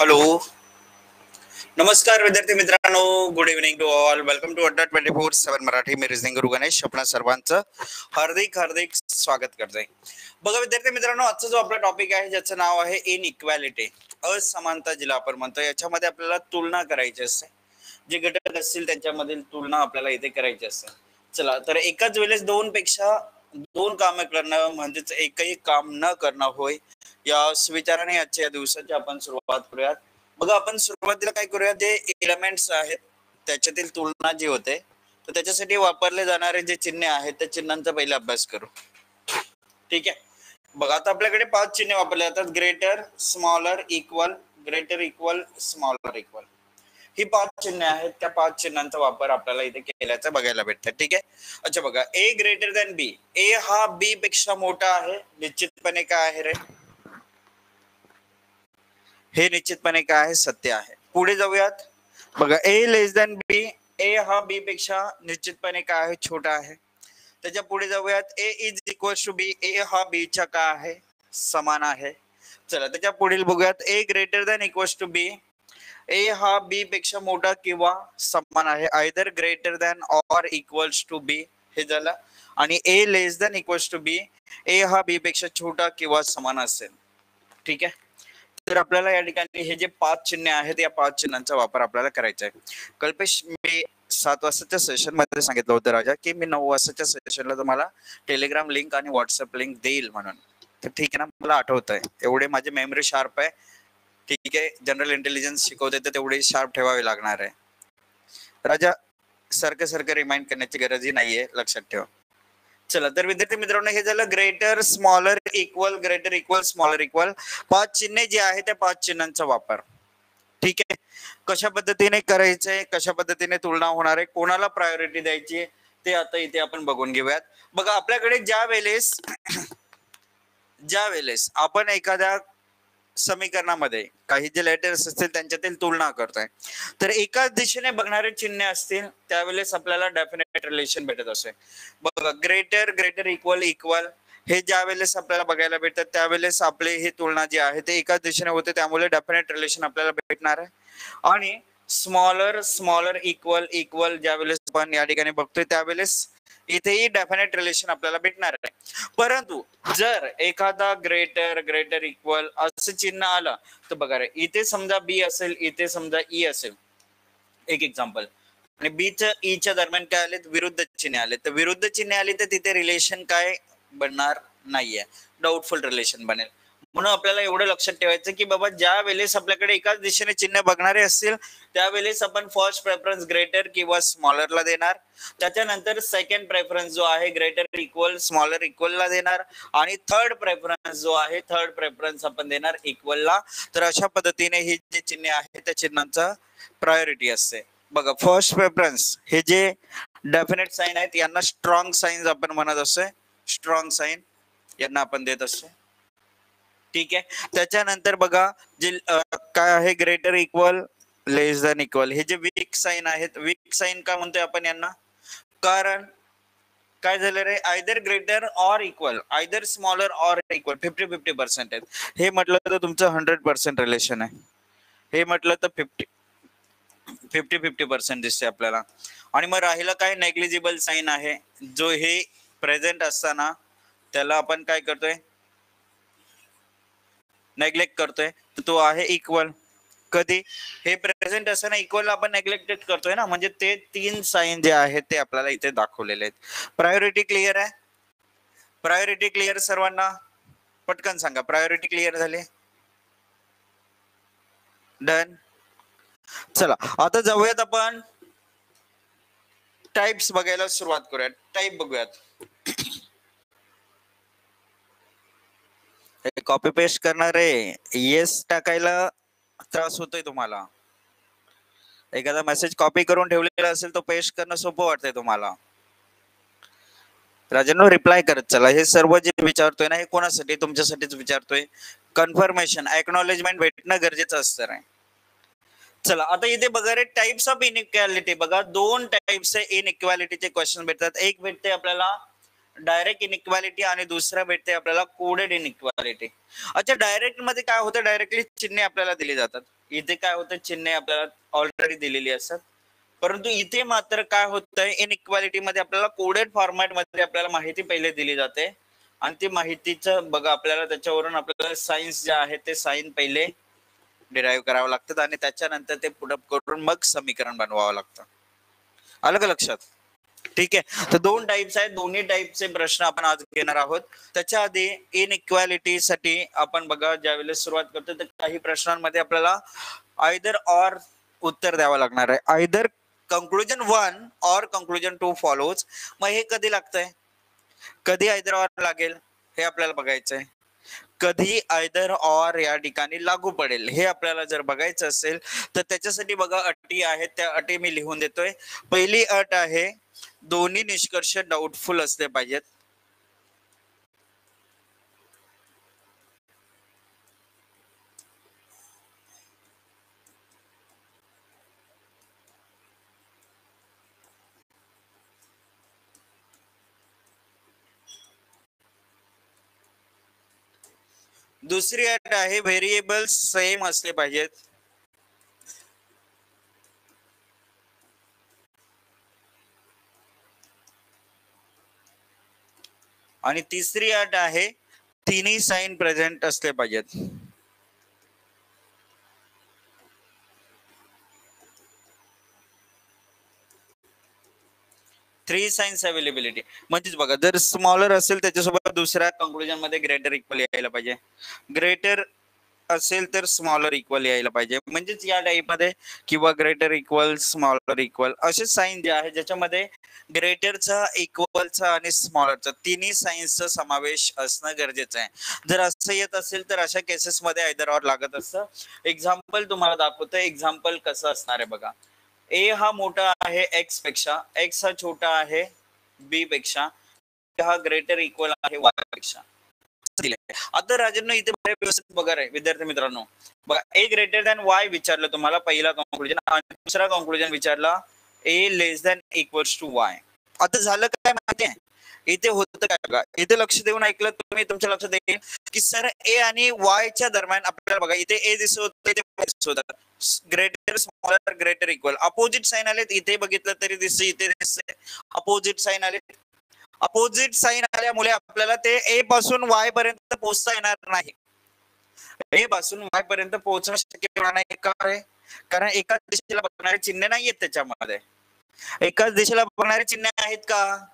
Hello, नमस्कार विद्यार्थी मित्रांनो, good evening to all. Welcome to Adda 24/7 Marathi. Me reasoning गुरु गणेश आपणा सर्वांचं हार्दिक हार्दिक स्वागत करतोय. बघा विद्यार्थी मित्रांनो, आजचा जो आपला टॉपिक आहे ज्याचं नाव आहे इनइक्वॅलिटी, असमानता जिला आपण म्हणतो. याच्यामध्ये आपल्याला तुलना करायची असते, जे घटक असतील त्यांच्यामधील तुलना आपल्याला इथे करायची असते. चला तर एकाच वेळेस दोन कामे करणं म्हणजेच एकही काम न करणं होय, या विचाराने आजच्या दिवसाची आपण सुरुवात करूयात. बघा आपण सुरुवातीला काय करूया, जे एलिमेंट्स आहेत त्याच्यातील तुलना जी होते तर त्याच्यासाठी वापरले जाणारे जे चिन्ह आहेत त्या चिन्हांचा पहिला अभ्यास करू. ठीक आहे. बघा आता आपल्याकडे 5 चिन्हे वापरले जातात: greater, smaller, equal, greater, equal, smaller, equal. ही 5 चिन्हे आहेत. त्या 5 चिन्हांचा वापर आपल्याला इथे केल्याचा बघायला भेटतं. ठीक आहे. अच्छा बघा, ए ग्रेटर दॅन बी. ए हा बी पेक्षा मोठा आहे, निश्चितपणे काय आहे रे? हे निश्चितपणे काय आहे? सत्य आहे. पुढे जाऊयात. बघा, ए लेस दॅन बी. ए हा बी पेक्षा निश्चितपणे काय आहे? छोटा आहे. त्याच्या पुढे जाऊयात. ए is equal to B. A हा बी च्या काय आहे? समान आहे. चला त्याच्या पुढील बघूयात. A greater than equal to B. A हा बी पेक्षा मोठा किंवा समान आहे. Either greater than or equals to B हे झालं. आणि A less than equals to B. A हा बी पेक्षा छोटा किंवा समान असेल. ठीक आहे. तर आपल्याला या ठिकाणी हे जे 5 चिन्हे आहेत या 5 चिन्हांचा वापर आपल्याला करायचा आहे. कल्पेश, मी 7 वाजताच्या सेशन मध्ये सांगितलं होतं राजा की मी 9 वाजताच्या सेशनला तुम्हाला टेलिग्राम लिंक आणि व्हॉट्सअप लिंक देईल म्हणून. तर ठीक आहे ना, मला आठवत आहे. एवढे माझी मेमरी शार्प आहे. ठीक आहे. जनरल इंटेलिजन्स शिकवते तर तेवढे शार्प ठेवावे लागणार आहे. राजा सारखं रिमाइंड करण्याची गरजही नाहीये, लक्षात ठेवा. चला तर विद्यार्थी मित्रांनो, हे झालं greater, smaller, equal, greater, equal, smaller, equal. 5 चिन्हे जे आहे त्या 5 चिन्हांचा वापर. ठीक आहे. कशा पद्धतीने करायचंय, कशा पद्धतीने तुलना होणार आहे, कोणाला प्रायोरिटी द्यायची ते आता इथे आपण बघून घेऊयात. बघा आपल्याकडे ज्या वेळेस आपण एखाद्या समीकरणामध्ये काही जे लेटर्स असतील त्यांच्यातील तुलना करतोय, तर एकाच दिशेने बघणारे चिन्ह असतील त्यावेळेस आपल्याला डेफिनेट रिलेशन भेटत असे. बघा, ग्रेटर, ग्रेटर, इक्वल, इक्वल हे ज्या वेळेस आपल्याला बघायला भेटतात त्यावेळेस आपले हे तुलना जी आहे ते एकाच दिशेने होते, त्यामुळे डेफिनेट रिलेशन आपल्याला भेटणार आहे. आणि स्मॉलर, स्मॉलर, इक्वल, इक्वल ज्या वेळेस आपण या ठिकाणी बघतोय त्यावेळेस इथेही डेफिनेट रिलेशन आपल्याला भेटणार आहे. परंतु जर एखादा ग्रेटर, ग्रेटर, इक्वल असं चिन्ह आलं तर बघा रे, इथे समजा बी असेल, इथे समजा ई असेल, एक एक्झाम्पल, आणि बी च्या ई च्या दरम्यान काय आले? विरुद्ध चिन्ह आले. तर विरुद्ध चिन्ह आले तर तिथे रिलेशन काय बनणार नाहीये, डाऊटफुल रिलेशन बनेल. म्हणून आपल्याला एवढं लक्षात ठेवायचं की बाबा ज्या वेळेस आपल्याकडे एकाच दिशेने चिन्ह बघणारे असतील त्यावेळेस आपण फर्स्ट प्रेफरन्स ग्रेटर किंवा स्मॉलरला देणार. त्याच्यानंतर सेकंड प्रेफरन्स जो आहे ग्रेटर, इक्वल, स्मॉलर, इक्वलला देणार. आणि थर्ड प्रेफरन्स जो आहे थर्ड प्रेफरन्स आपण देणार इक्वलला. तर अशा पद्धतीने हे जे चिन्ह आहे त्या चिन्हांचा प्रायोरिटी असते. बघा, फर्स्ट प्रेफरन्स हे जे डेफिनेट साइन आहेत यांना स्ट्रॉंग साइन आपण म्हणत असतो. स्ट्रॉंग साइन यांना आपण देत असतो. ठीक आहे. त्याच्यानंतर बघा जे काय आहे, greater, equal, less than equal हे जे वीक साइन आहेत. वीक साइन का म्हणतोय आपण यांना? कारण काय झालं रे, either greater or equal, either smaller or equal, 50-50% आहेत. हे म्हटलं तर तुमचं 100% रिलेशन आहे. हे म्हटलं तर 50-50% दिसते आपल्याला. आणि मग राहिलं काय? नेग्लिजिबल साइन आहे, जो हे प्रेझेंट असताना त्याला आपण काय करतोय? नेग्लेक्ट करतोय. तो आहे इक्वल. कधी? हे प्रेझेंट असताना इक्वल आपण नेग्लेक्टेड करतोय ना, म्हणजे ते 3 साइन जे आहेत ते आपल्याला इथे दाखवलेले आहेत. प्रायोरिटी क्लिअर आहे? प्रायोरिटी क्लिअर सर्वांना? पटकन सांगा, प्रायोरिटी क्लिअर झाली? डन. चला आता जाऊयात आपण टाइप्स बघायला सुरुवात करूयात. टाइप बघूयात. कॉपी पेस्ट करणार आहे, येस टाकायला त्रास होतोय तुम्हाला. एखादा मेसेज कॉपी करून ठेवलेला असेल तो पेस्ट करणं सोपं वाटतंय तुम्हाला. राजांनो रिप्लाय करत चला. हे सर्व जे विचारतोय ना हे कोणासाठी? तुमच्यासाठीच विचारतोय. कन्फर्मेशन, एक्नॉलेजमेंट भेटणं गरजेचं असतं. चला आता इथे बघा रे, टाइप्स ऑफ इनइक्वालिटी. बघा 2 टाइप्स इनइक्वालिटीचे क्वेश्चन भेटतात. एक भेटते आपल्याला डायरेक्ट इनइक्वालिटी आणि दुसरा भेटते आपल्याला कोडेड इनइक्वालिटी. अच्छा, डायरेक्ट मध्ये काय होतं? डायरेक्टली चिन्हे आपल्याला दिली जातात. इथे काय होतं, चिन्हे आपल्याला ऑलरेडी दिलेली असतात, परंतु इथे मात्र काय होतंय, इनइक्वालिटी मध्ये आपल्याला कोडेड फॉर्मॅट मध्ये आपल्याला माहिती पहिले दिली जाते आणि ती माहितीचं बघा आपल्याला त्याच्यावरून आपल्याला सायन्स जे आहे ते साइन पहिले डिराईव्ह करावं लागतात आणि त्याच्यानंतर ते पुटअप करून मग समीकरण बनवावं लागतं. आलं का लक्षात? ठीक आहे. तर दोन टाइप्स आहेत, दोन्ही टाइपचे प्रश्न आपण आज घेणार आहोत. त्याच्या आधी इनइक्वालिटी साठी आपण बघा ज्यावेळेस सुरुवात करतो तर काही प्रश्नांमध्ये आपल्याला आयदर ऑर उत्तर द्यावं लागणार आहे. आयदर कंक्लुजन 1 और कंक्लुजन 2 फॉलोज. मग हे कधी लागतंय, कधी आयदर ऑर लागेल हे आपल्याला बघायचंय, कधी आयदर ऑर या ठिकाणी लागू पडेल हे आपल्याला जर बघायचं असेल तर त्याच्यासाठी बघा अटी आहेत, त्या अटी मी लिहून देतोय. पहिली अट आहे दोन्ही निष्कर्ष डाऊटफुल असले पाहिजेत. दुसरी अट आहे व्हेरिएबल सेम असले पाहिजेत. आणि तिसरी अट आहे तिन्ही साइन प्रेझेंट असले पाहिजेत. थ्री साइन्स अवेलेबिलिटी म्हणजेच बघा जर स्मॉलर असेल त्याच्यासोबत दुसऱ्या कंक्लुजन मध्ये ग्रेटर इक्वल यायला पाहिजे, ग्रेटर असेल तर स्मॉलर इक्वल यायला पाहिजे, म्हणजेच या टाइप मध्ये किंवा ग्रेटर इक्वल स्मॉलर इक्वल असे साइन जे आहे ज्याच्यामध्ये ग्रेटरचा इक्वलचा आणि स्मॉलरचा तिन्ही साइन्सचा समावेश असणं गरजेचं आहे. जर असं येत असेल तर अशा केसेस मध्ये आयदर ऑर लागत असतं. एक्झाम्पल तुम्हाला दाखवतो, एक्झाम्पल कसं असणार आहे बघा. ए हा मोठा आहे एक्स पेक्षा, एक्स हा छोटा आहे बी पेक्षा, हा ग्रेटर इक्वल आहे वाय पेक्षा. आता राजांना इथे व्यवस्थित बघा रे विद्यार्थी मित्रांनो, बघा ए ग्रेटर दॅन वाय विचारलं तुम्हाला पहिला कंक्लुजन आणि दुसरा कंक्लुजन विचारला ए less than equals to Y. आता झालं काय माहितीये, इथे होतं काय बघा, इथे लक्ष देऊन ऐकलं तुम्ही तुमच्या लक्षात येईल की सर ए आणि वाय च्या दरम्यान आपल्याला बघा इथे ए दिसत होतं, इथे दिसत होतं, greater smaller greater equal opposite sign आले, इथे बघितलं तरी दिसते इथे दिसते अपोजिट साइन आले. अपोजिट साइन आल्यामुळे आपल्याला ते ए पासून वाय पर्यंत पोहोचता येणार नाही, ए पासून वाय पर्यंत पोहोचणं शक्य होणार नाही. का रे, कारण एकाच दिशेला बघणारे चिन्ह नाहीयेत त्याच्यामध्ये. एकाच दिशेला बघणारे चिन्ह आहेत का,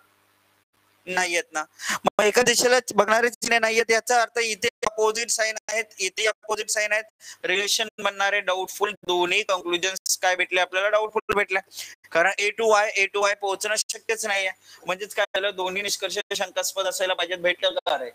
नाहीयेत ना. मग एका दिशेला बघणारे चिन्ह नाहीयेत याचा अर्थ इथे अपोजिट साइन आहेत, इथे अपोजिट साइन आहेत, रिलेशन बनणारे डाऊटफुल. दोन्ही कंक्लुजन्स काय भेटले आपल्याला, डाऊटफुल भेटले, कारण ए टू वाय पोहोचणं शक्यच नाहीये. म्हणजेच काय झालं, दोन्ही निष्कर्ष शंकास्पद असायला पाहिजेत. भेटलं का रे,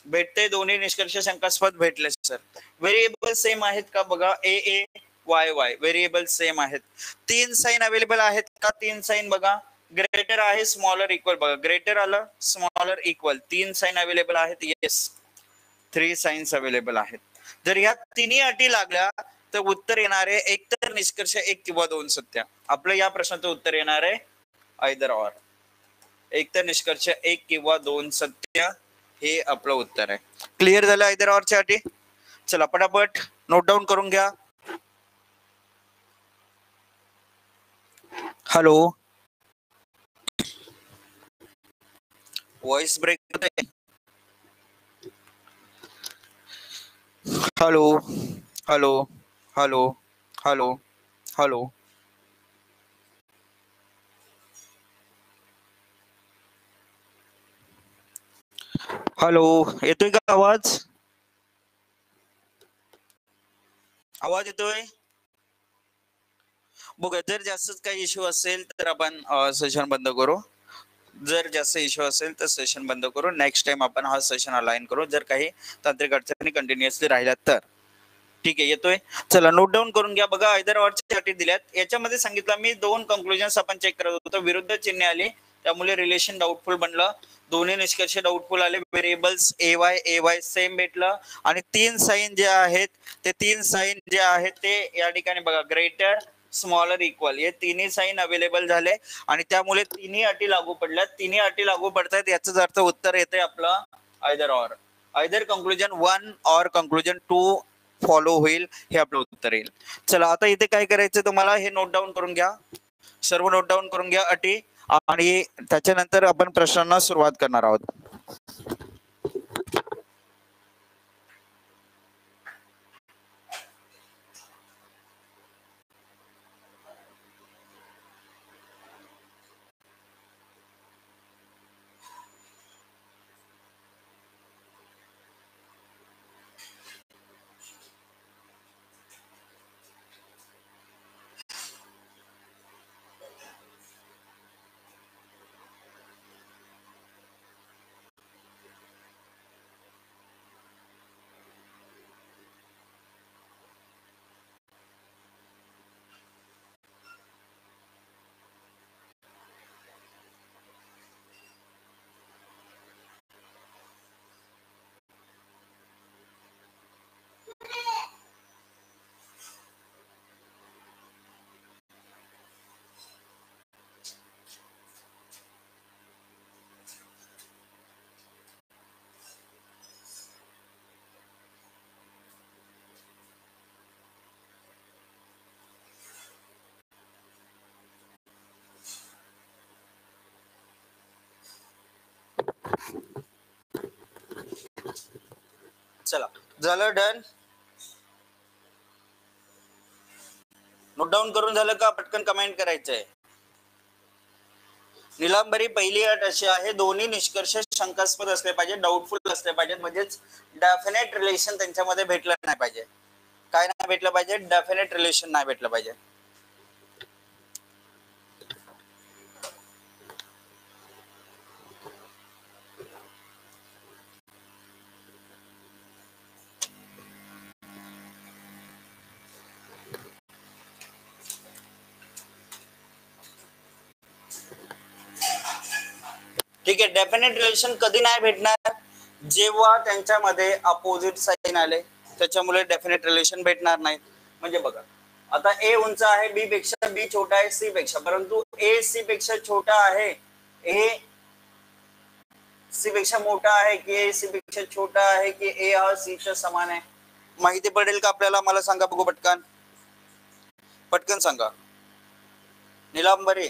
भेटते, दोन्ही निष्कर्ष शंकास्पद भेटले सर. व्हेरिएबल सेम आहेत का बघा, ए ए वाय वाय व्हेरिएबल सेम आहेत. तीन साइन अवेलेबल आहेत का, तीन साइन बघा, ग्रेटर आहे स्मॉलर इक्वल बघा, ग्रेटर आलं स्मॉलर इक्वल, तीन साइन अवेलेबल आहेत. येस, थ्री साइन्स अवेलेबल आहेत. जर या तिन्ही अटी लागल्या तर उत्तर येणार आहे एक तर निष्कर्ष एक किंवा दोन सत्य. आपलं या प्रश्नाचं उत्तर येणार आहे आयदर ऑर, एक तर निष्कर्ष एक किंवा दोन सत्य हे आपलं उत्तर आहे. क्लिअर झालं आयदर ऑरच्या अटी? चला पटापट नोट डाऊन करून घ्या. हॅलो, वॉइस ब्रेक होते. Hello hello hello hello hello hello, येतोय का आवाज? आवाज येतोय? बघा जर जास्तच काही इश्यू असेल तर आपण सेशन बंद करू. जर जास्त इश्यू असेल तर सेशन बंद करू. नेक्स्ट टाइम आपण हा सेशन अलाइन करू जर काही तांत्रिक अडचणी कंटिन्युअसली राहिल्यात तर. ठीक आहे, येतोय? चला नोट डाऊन करून घ्या. बघा आयदर ऑरच्या अटी दिल्यात, याच्यामध्ये सांगितलं मी दोन कंक्लुजन्स आपण चेक करत होतो, विरुद्ध चिन्ह आली त्यामुळे रिलेशन डाऊटफुल बनलं, दोन्ही निष्कर्ष डाऊटफुल आले, व्हेरिएबल्स ए वाय सेम भेटलं आणि तीन साइन जे आहेत ते तीन साइन जे आहेत ते या ठिकाणी बघा ग्रेटर स्मॉलर इक्वल हे तिन्ही साइन अवेलेबल झाले आणि त्यामुळे तिन्ही अटी लागू पडल्या. तिन्ही अटी लागू पडतात याचाच अर्थ उत्तर येते आपलं आयदर ऑर, आयदर कंक्लुजन 1 और कंक्लुजन 2 फॉलो होईल, हे आपलं उत्तर येईल. चला आता इथे काय करायचं तुम्हाला, हे नोट डाऊन करून घ्या, सर्व नोट डाऊन करून घ्या अटी, आणि त्याच्यानंतर आपण प्रश्नांना सुरुवात करणार आहोत. चला झालं, डन. नोट डाऊन करून झालं का, पटकन कमेंट करायचंय. निलांबरी पहिली अट अशी आहे, दोन्ही निष्कर्ष शंकास्पद असले पाहिजे, डाऊटफुल असले पाहिजेत, म्हणजेच डेफिनेट रिलेशन त्यांच्यामध्ये भेटलं नाही पाहिजे. काय नाही भेटलं पाहिजे, डेफिनेट रिलेशन नाही भेटलं पाहिजे. ठीक आहे, डेफिनेट रिलेशन कधी नाही भेटणार, जेव्हा त्यांच्यामध्ये अपोजिट साइन आले, त्याच्यामुळे डेफिनेट रिलेशन भेटणार नाही. म्हणजे बघा आता ए उंच आहे बी पेक्षा, बी छोटा आहे सी पेक्षा, परंतु ए सी पेक्षा छोटा आहे, ए सी पेक्षा मोठा आहे की ए सी पेक्षा छोटा आहे की ए हा सी च्या समान आहे, माहिती पडेल का आपल्याला? मला सांगा बघू, पटकन पटकन सांगा. निलांबरी,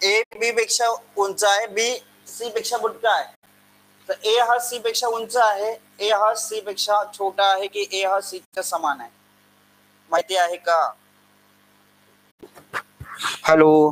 ए बी पेक्षा उंच आहे, बी सी पेक्षा बुटका आहे, तर ए हा सी पेक्षा उंच आहे, ए हा सी पेक्षा छोटा आहे की ए हा सी च्या समान आहे, माहिती आहे का? हॅलो,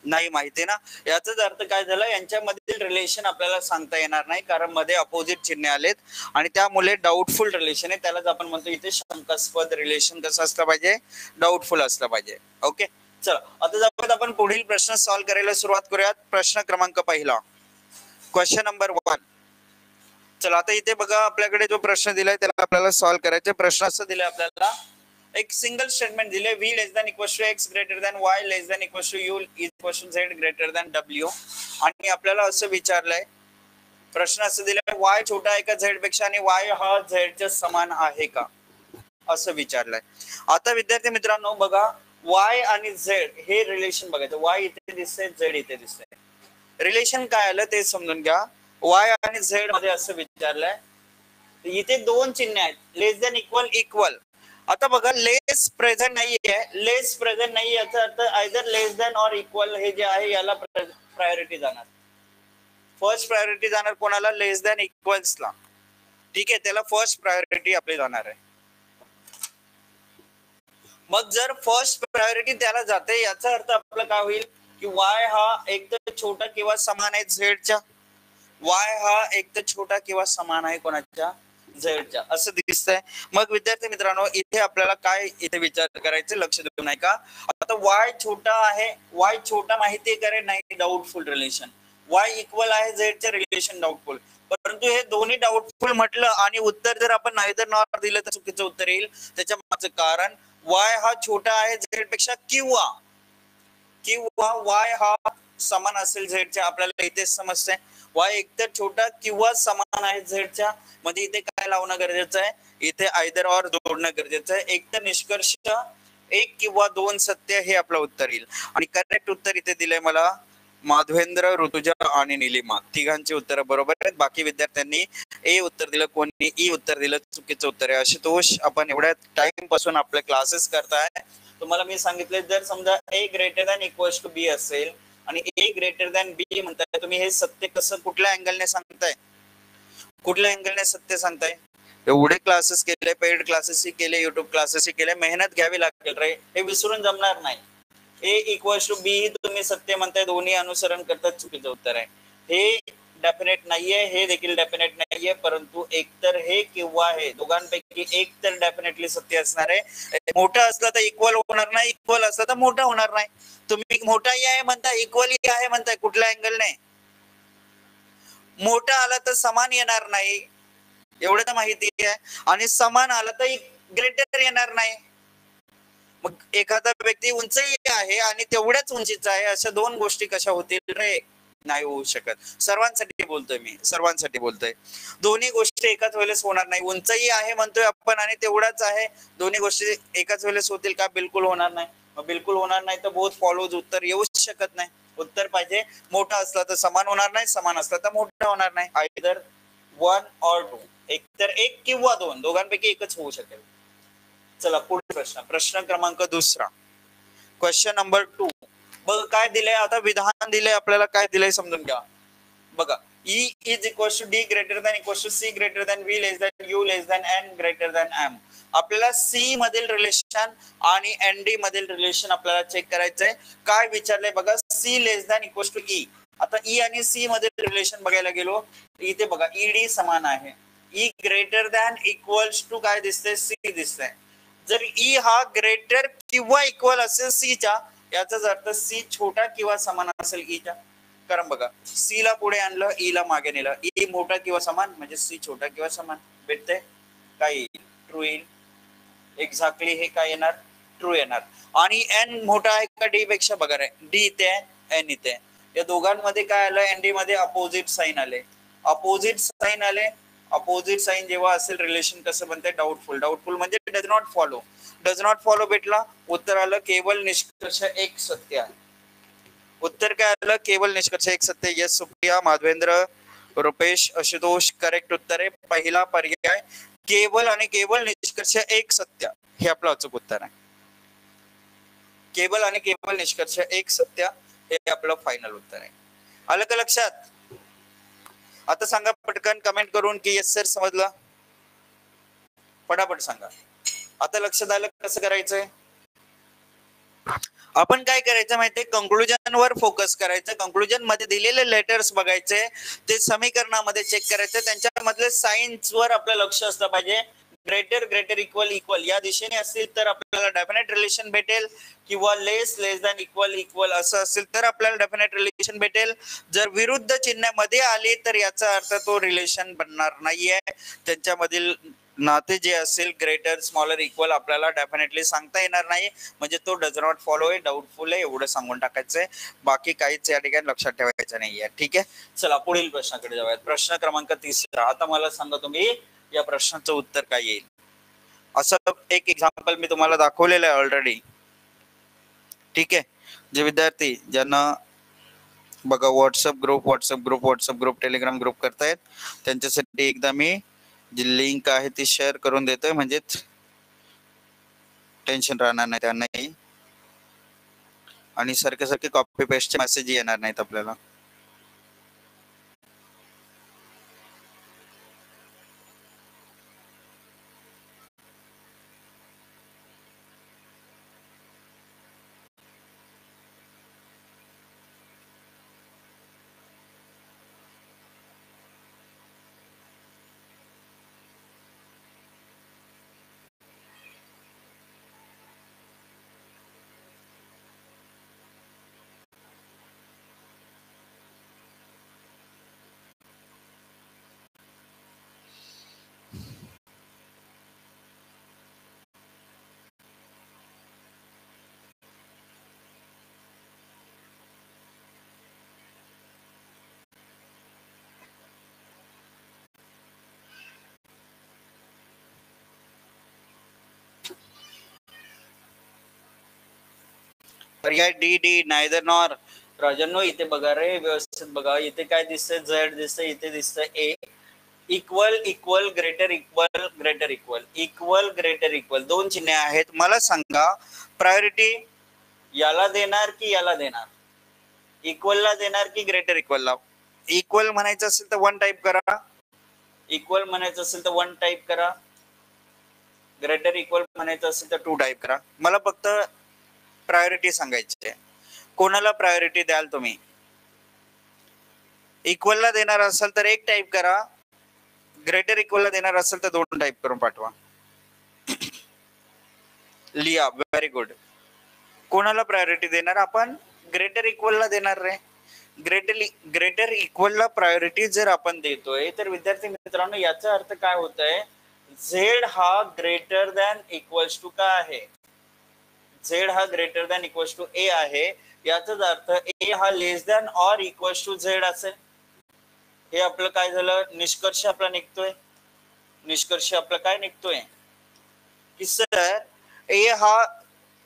नाही माहिती ना, याचाच अर्थ काय झाला, यांच्यामधील रिलेशन आपल्याला सांगता येणार नाही, कारण मध्ये अपोजिट चिन्ह आलेत आणि त्यामुळे डाऊटफुल रिलेशन आहे, त्यालाच आपण म्हणतो इथे शंकास्पद रिलेशन. कसं असलं पाहिजे, डाऊटफुल असलं पाहिजे. ओके, चला आता आपण पुढील प्रश्न सॉल्व्ह करायला सुरुवात करूयात. प्रश्न क्रमांक पहिला, क्वेश्चन नंबर 1. चला आता इथे बघा, आपल्याकडे जो प्रश्न दिलाय त्याला आपल्याला सॉल्व्ह करायचे. प्रश्न असं दिलाय आपल्याला, एक सिंगल स्टेटमेंट दिले, v less than equal to x greater than y less than equal to u equal to z greater than w, आणि आपल्याला असं विचारलंय, प्रश्न असं दिलाय, y छोटा आहे का z पेक्षा आणि y हा z च्या समान आहे का, असं विचारलंय. आता विद्यार्थी मित्रांनो बघा, y आणि z हे रिलेशन बघायचं, y इथे दिसतंय, z इथे दिसतंय, रिलेशन काय आलं ते समजून घ्या. y आणि z मध्ये असं विचारलंय, इथे दोन चिन्ह आहेत, लेस दॅन इक्वल इक्वल. आता बघा, लेस प्रेझेंट नाहीये, लेस प्रेझेंट नाही, याचा अर्थ आयदर लेस दॅन और इक्वल हे जे आहे याला प्रायोरिटी जाणार, फर्स्ट प्रायोरिटी जाणार कोणाला, लेस दॅन इक्वल्सला. ठीक आहे, त्याला फर्स्ट प्रायोरिटी आपली जाणार आहे. मग जर फर्स्ट प्रायोरिटी त्याला जाते, याचा अर्थ आपलं काय होईल की y हा एक तर छोटा किंवा समान आहे z च्या, y हा एक तर छोटा किंवा समान आहे कोणाच्या, z च्या, असं दिसतंय. मग विद्यार्थी मित्रांनो इथे आपल्याला काय इथे विचार करायचं, लक्ष देऊ नाही का. आता y छोटा आहे, y छोटा माहिती करे नाही, डाऊटफुल रिलेशन, y इक्वल आहे z च्या, रिलेशन डाऊटफुल. परंतु हे दोन्ही डाऊटफुल म्हटलं आणि उत्तर जर आपण नाहीतर नॉर दिलं तर चुकीचं उत्तर येईल. त्याच्या मागचं कारण, y हा छोटा आहे z पेक्षा, किंवा y हा समान असेल z च्या, आपल्याला इथे समजतंय y एकतर छोटा किंवा समान आहे z च्या, म्हणजे इथे काय लावणं गरजेचं आहे, इथे आयदर और जोडणं गरजेचं आहे. एकतर निष्कर्ष एक किंवा दोन सत्य हे आपलं उत्तर येईल. आणि करेक्ट उत्तर इथे दिलंय मला माधवेंद्र, ऋतुजा आणि निलिमा, तिघांची उत्तर बरोबर आहेत. बाकी विद्यार्थ्यांनी ए उत्तर दिलं, कोणी ई उत्तर दिलं, चुकीचं उत्तर आहे. आशुतोष, आपण एवढ्या टाइम पासून आपले क्लासेस करताय, तुम्हाला मी सांगितले जर समजा ए ग्रेटर दॅन इक्वल्स टू बी असेल आणि ए ग्रेटर दॅन बी म्हणताय, तुम्ही हे सत्य कसं कुठल्या अँगलने सांगताय, कुठल्या अँगलने सत्य सांगताय? एवढे क्लासेस केले, पेड क्लासेसही केले, युट्यूब क्लासेसही केले, मेहनत घ्यावी लागेल रे, हे विसरून जमणार नाही. ए इक्वल्स टू बी तुम्ही सत्य म्हणताय, दोन्ही अनुसरण करतात, चुकीचं उत्तर आहे. हे डेफिनेट नाहीये, हे देखील डेफिनेट नाहीये, परंतु एकतर हे किंवा हे दोघांपैकी एक तर डेफिनेटली सत्य असणार आहे. मोठा असला तर इक्वल होणार नाही, इक्वल असला तर मोठा होणार नाही. तुम्ही मोठाही आहे म्हणताय, इक्वलही आहे म्हणताय, कुठल्या अँगलने? मोठा आला तर समान येणार नाही, एवढं तर माहिती आहे, आणि समान आला तर ग्रेटर येणार नाही. मग एखादा व्यक्ती उंचही आहे आणि तेवढ्याच उंचीचा आहे, अशा दोन गोष्टी कशा होतील रे? नाही होऊ शकत. सर्वांसाठी बोलतोय मी, सर्वांसाठी बोलतोय. दोन्ही गोष्टी एकाच वेळेस होणार नाही. उंचही आहे म्हणतोय आपण आणि तेवढाच आहे, दोन्ही गोष्टी एकाच वेळेस होतील का? बिलकुल होणार नाही. मग बिलकुल होणार नाही तर बोथ फॉलोज उत्तर येऊच शकत नाही. उत्तर पाहिजे मोठा असला तर समान होणार नाही, समान असला तर मोठा होणार नाही. आयदर वन ऑर टू, एक तर एक किंवा दोन, दोघांपैकी एकच होऊ शकेल. चला पुढे प्रश्न, प्रश्न क्रमांक दुसरा, क्वेश्चन नंबर 2. बघ काय दिलंय, आता विधान दिलंय आपल्याला, काय दिलंय समजून घ्या. बघा, E is equals to D greater than equals to C greater than V less than U less than N greater than M. आपल्याला C मधील रिलेशन आणि ND मधील रिलेशन आपल्याला चेक करायचंय. काय विचारलंय बघा, C less than equals to E. आता E आणि C मधील रिलेशन बघायला गेलो, इथे बघा ED समान आहे. E greater than equals to काय दिसतंय? C दिसतंय. जर E हा ग्रेटर किंवा इक्वल असेल C च्या, याचाच अर्थ C छोटा किंवा समान असेल E च्या. कारण बघा, C ला पुढे आणलं, E ला मागे नेलं, E मोठा किंवा समान म्हणजे C छोटा किंवा समान. भेटते काय येईल? ट्रू येईल. एक्झॅक्टली हे काय येणार? ट्रू येणार. आणि N मोठा आहे का D पेक्षा? बघा रे, D इथे आहे, N इथे आहे. या दोघांमध्ये काय आलं? ND मध्ये अपोजिट साइन आले. अपोजिट साइन आले, अपोजिट साइन जेव्हा असेल रिलेशन कसं बनते? डाऊटफुल. डाऊटफुल म्हणजे does not follow. Does not follow भेटला, उत्तर आलं केवळ निष्कर्ष एक सत्य आहे. उत्तर काय आलं? केवळ निष्कर्ष एक सत्य. यस सुप्रिया, माधवेंद्र, रुपेश, आशुतोष, करेक्ट उत्तर आहे पहिला पर्याय, केवळ आणि केवळ निष्कर्ष एक सत्य, हे आपलं अचूक उत्तर आहे. केवळ आणि केवळ निष्कर्ष एक सत्य हे आपलं फायनल उत्तर आहे. आलं का लक्षात? आता सांगा पटकन कमेंट करून की यस सर समजलं. पटापट सांगा. आता लक्षात आलं कसं करायचंय? आपण काय करायचं माहितीये, कंक्लुजन वर फोकस करायचं. कंक्लुजन मध्ये दिलेले लेटर्स बघायचे, ते समीकरणामध्ये चेक करायचं, त्यांच्यामधले साइन्स वर आपलं लक्ष असलं पाहिजे. ग्रेटर ग्रेटर इक्वल इक्वल या दिशेने असतील तर आपल्याला डेफिनेट रिलेशन भेटेल, किंवा लेस लेस दॅन इक्वल इक्वल असं असेल तर आपल्याला डेफिनेट रिलेशन भेटेल. जर विरुद्ध चिन्हामध्ये आले तर याचा अर्थ तो रिलेशन बनणार नाहीये. त्यांच्यामधील नाते जे असेल ग्रेटर स्मॉलर इक्वल आपल्याला डेफिनेटली सांगता येणार नाही, म्हणजे तो डज नॉट फॉलो आहे, डाऊटफुल आहे, एवढं सांगून टाकायचंय. बाकी काहीच या ठिकाणी लक्षात ठेवायचं नाहीये. ठीक आहे, चला पुढील प्रश्नाकडे जाऊयात. प्रश्न क्रमांक 3. आता मला सांगा तुम्ही या प्रश्नाचं उत्तर काय येईल. असं एक एक्झाम्पल मी तुम्हाला दाखवलेलं आहे ऑलरेडी. ठीक आहे, जे विद्यार्थी ज्यांना बघा व्हॉट्सअप ग्रुप टेलिग्राम ग्रुप करतायत, त्यांच्यासाठी एकदा मी जी लिंक आहे ती शेअर करून देतोय, म्हणजेच टेन्शन राहणार नाही त्यांनाही, आणि सारखे कॉपी पेस्टचे मेसेज येणार नाहीत आपल्याला. पर्याय डी डी नायदर नॉर. राजांनो इथे बघा रे, व्यवस्थित बघा. इथे काय दिसतंय? झेड दिसतंय, इथे दिसतंय A. Equal equal greater equal greater equal equal greater equal दोन चिन्हे आहेत. मला सांगा प्रायोरिटी याला देणार की याला देणार? इक्वलला देणार की ग्रेटर इक्वलला? इक्वल म्हणायचं असेल तर वन टाईप करा, इक्वल म्हणायचं असेल तर वन टाईप करा, ग्रेटर इक्वल म्हणायचं असेल तर टू टाईप करा. मला फक्त प्रायोरिटी सांगायची आहे. कोणाला प्रायोरिटी द्याल तुम्ही? इक्वलला देणार असाल तर एक टाईप करा, ग्रेटर इक्वलला देणार असेल तर दोन टाईप करून पाठवा. लिहा. Very good. कोणाला प्रायोरिटी देणार आपण? ग्रेटर इक्वलला देणार रे. ग्रेटर इक्वलला प्रायोरिटी जर आपण देतोय तर विद्यार्थी मित्रांनो याचा अर्थ काय होत आहे? झेड हा ग्रेटर दॅन इक्वल्स टू काय आहे? झेड हा greater than equals to A आहे. याचाच अर्थ ए हा less than or equals to Z असेल. हे आपलं काय झालं? निष्कर्ष आपला निघतोय. निष्कर्ष आपला काय निघतोय की सर ए हा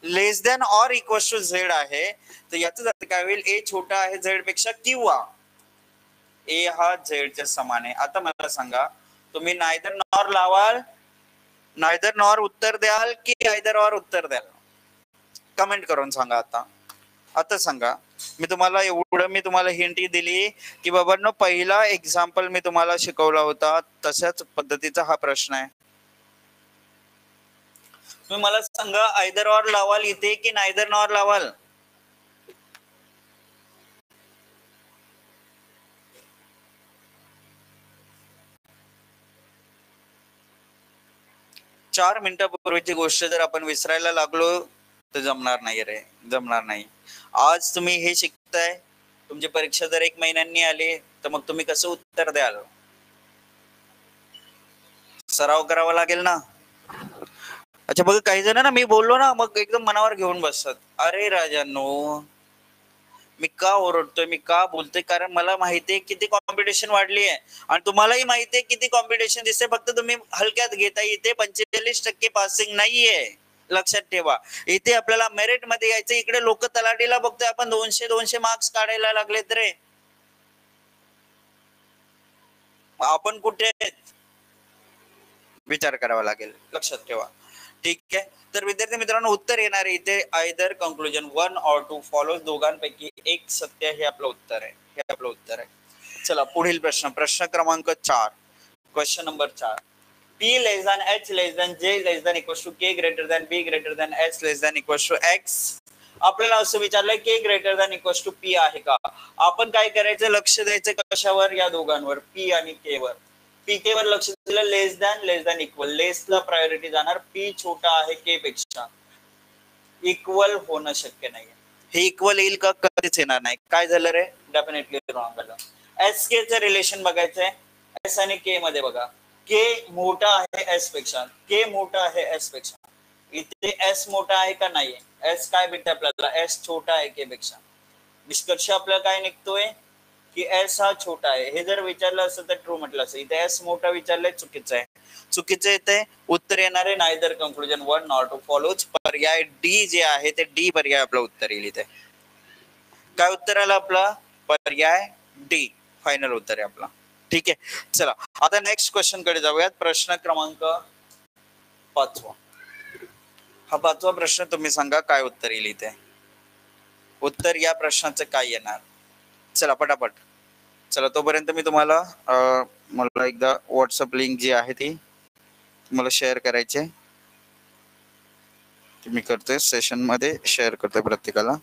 less than or equals to Z आहे. तर याचा अर्थ काय होईल? ए छोटा आहे झेड पेक्षा किंवा ए हा झेडच्या समान आहे. आता मला सांगा तुम्ही नायदर नॉर लावाल, नायदर नॉर उत्तर द्याल की आयदर ऑर उत्तर द्याल? कमेंट करून सांगा. आता सांगा. मी तुम्हाला हिंट दिली की बाबांनो पहिला एक्झाम्पल मी तुम्हाला शिकवला होता तशाच पद्धतीचा हा प्रश्न आहे. तुम्ही मला सांगा आयदर ऑर लावाल इथे की नायदर नॉर लावाल? चार मिनिटापूर्वीची गोष्ट जर आपण विसरायला लागलो तर जमणार नाही रे, जमणार नाही. आज तुम्ही हे शिकताय, तुमची परीक्षा जर 1 महिन्यांनी आली तर मग तुम्ही कसं उत्तर द्याल? सराव करावा लागेल ना. अच्छा बघ काही जण ना मी बोललो ना मग एकदम मनावर घेऊन बसतात. अरे राजांनो मी का ओरडतोय, मी का बोलतोय? कारण मला माहितीये किती कॉम्पिटिशन वाढली आहे आणि तुम्हालाही माहितीये किती कॉम्पिटिशन दिसते. फक्त तुम्ही हलक्यात घेता. इथे 45% पासिंग नाहीये, लक्षात ठेवा. इथे आपल्याला मेरिट मध्ये यायचं. इकडे लोक तलाठीला बघतोय आपण 200 मार्क्स काढायला लागलेत रे. आपण कुठे? विचार करावा लागेल, लक्षात ठेवा. ठीक आहे. तर विद्यार्थी मित्रांनो उत्तर येणार आहे इथे आयदर कंक्लुजन 1 और 2 फॉलोज. दोघांपैकी एक सत्य हे आपलं उत्तर आहे. हे आपलं उत्तर आहे. चला पुढील प्रश्न. प्रश्न क्रमांक 4. Question number 4. P less than H less than J less than equals to K greater than B greater than S less than equals to X. आपल्याला असं विचारलंय K greater than equals to P आहे का? आपण काय करायचं? लक्ष द्यायचं कशावर? या दोघांवर, P आणि K वर. पीके वर लक्ष दिलं. लेस दॅन इक्वल. लेसला प्रायोरिटी जाणार. पी छोटा आहे के पेक्षा. इक्वल होणं शक्य नाही. हे इक्वल येईल का? कधीच येणार नाही. काय झालं रे? डेफिनेटली रॉंग झालं. एस के चं रिलेशन बघायचंय. एस आणि के मध्ये बघा. के मोठा आहे एस पेक्षा. के मोठा आहे एस पेक्षा. इथे एस मोठा आहे का नाही? एस काय भेटते आपल्याला? एस छोटा आहे के पेक्षा. निष्कर्ष आपल्याला काय निघतोय की एस हा छोटा आहे. हे जर विचारलं असतं तर ट्रू म्हटलं असतं. इथे एस मोठा विचारलंय, चुकीचं आहे. चुकीचं येते. उत्तर येणार आहे नायदर कंक्लुजन 1 नॉर 2 फॉलोज. पर्याय डी जे आहे ते डी पर्याय आपलं उत्तर येईल. इथे काय उत्तर आलं आपला? पर्याय डी फायनल उत्तर आहे आपला. ठीक आहे. चला आता नेक्स्ट क्वेश्चन कडे जाऊयात. प्रश्न क्रमांक 5. हा 5वा प्रश्न. तुम्ही सांगा काय उत्तर येईल इथे. उत्तर या प्रश्नाचं काय येणार? चला पटापट. चला तोपर्यंत मी तुम्हाला मला एकदा व्हॉट्सअप लिंक जी आहे ती मला शेअर करायची आहे. मी करतोय सेशन मध्ये शेअर करतोय प्रत्येकाला.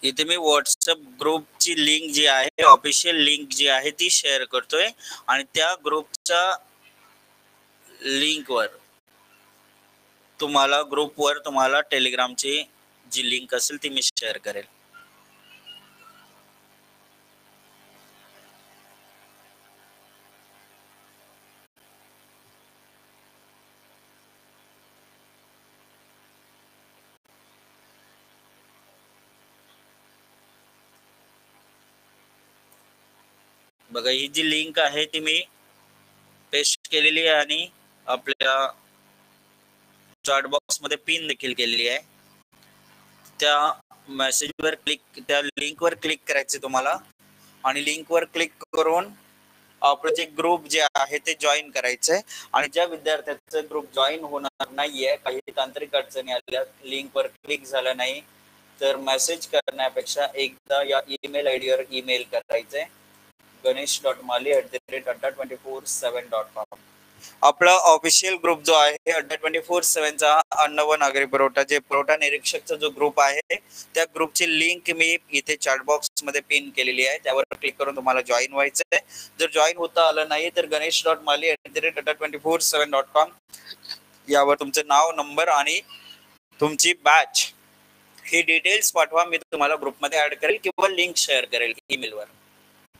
इथे मी व्हॉट्सअप ग्रुपची लिंक जी आहे, ऑफिशियल लिंक जी आहे ती शेअर करतोय आणि त्या ग्रुपच्या लिंकवर तुम्हाला टेलिग्रामची जी लिंक असेल ती मी शेअर करेल. बघा ही जी लिंक आहे ती मी पेस्ट केलेली आहे आणि आपल्या चॅट बॉक्स मध्ये पिन देखील केलेली आहे. त्या मेसेजवर त्या लिंकवर क्लिक करायचे तुम्हाला आणि लिंकवर क्लिक करून आपलं जे ग्रुप जे आहे ते जॉईन करायचंय. आणि ज्या विद्यार्थ्यांचं ग्रुप जॉईन होणार नाहीये, काही तांत्रिक अडचणी आल्या, लिंकवर क्लिक झालं नाही, तर मेसेज करण्यापेक्षा एकदा या ईमेल आयडी वर ईमेल करायचंय ganesh.mali@adda247.com. आपला ऑफिशियल ग्रुप जो आहे अड्डा 24/7चा अन्न व नागरी पुरवठा जे पुरवठा निरीक्षकचा जो ग्रुप आहे त्या ग्रुपची लिंक मी इथे चॅट बॉक्स मध्ये पिन केलेली आहे. त्यावर क्लिक करून तुम्हाला जॉईन व्हायचं आहे. जर जॉईन होता आलं नाही तर ganesh.mali@adda247.com यावर तुमचं नाव, नंबर आणि तुमची बॅच ही डिटेल्स पाठवा. मी तुम्हाला ग्रुपमध्ये ऍड करेल किंवा लिंक शेअर करेल ईमेलवर.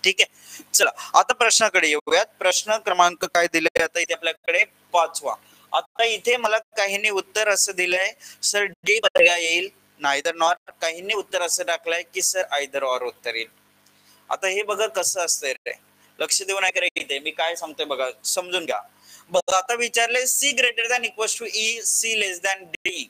ठीक आहे, चला आता प्रश्नाकडे येऊयात. प्रश्न क्रमांक काय दिले आता इथे आपल्याकडे 5वा. आता इथे मला काहींनी उत्तर असं दिलंय सर डी पर्याय येईल, नायदर नॉर. काहींनी उत्तर असं टाकलंय की सर आयदर ऑर उत्तर येईल. आता हे बघा कसं असतंय रे, लक्ष देऊन ऐका इथे मी काय सांगतोय बघा, समजून घ्या. बघा आता विचारले C greater than equals to E, C less than D.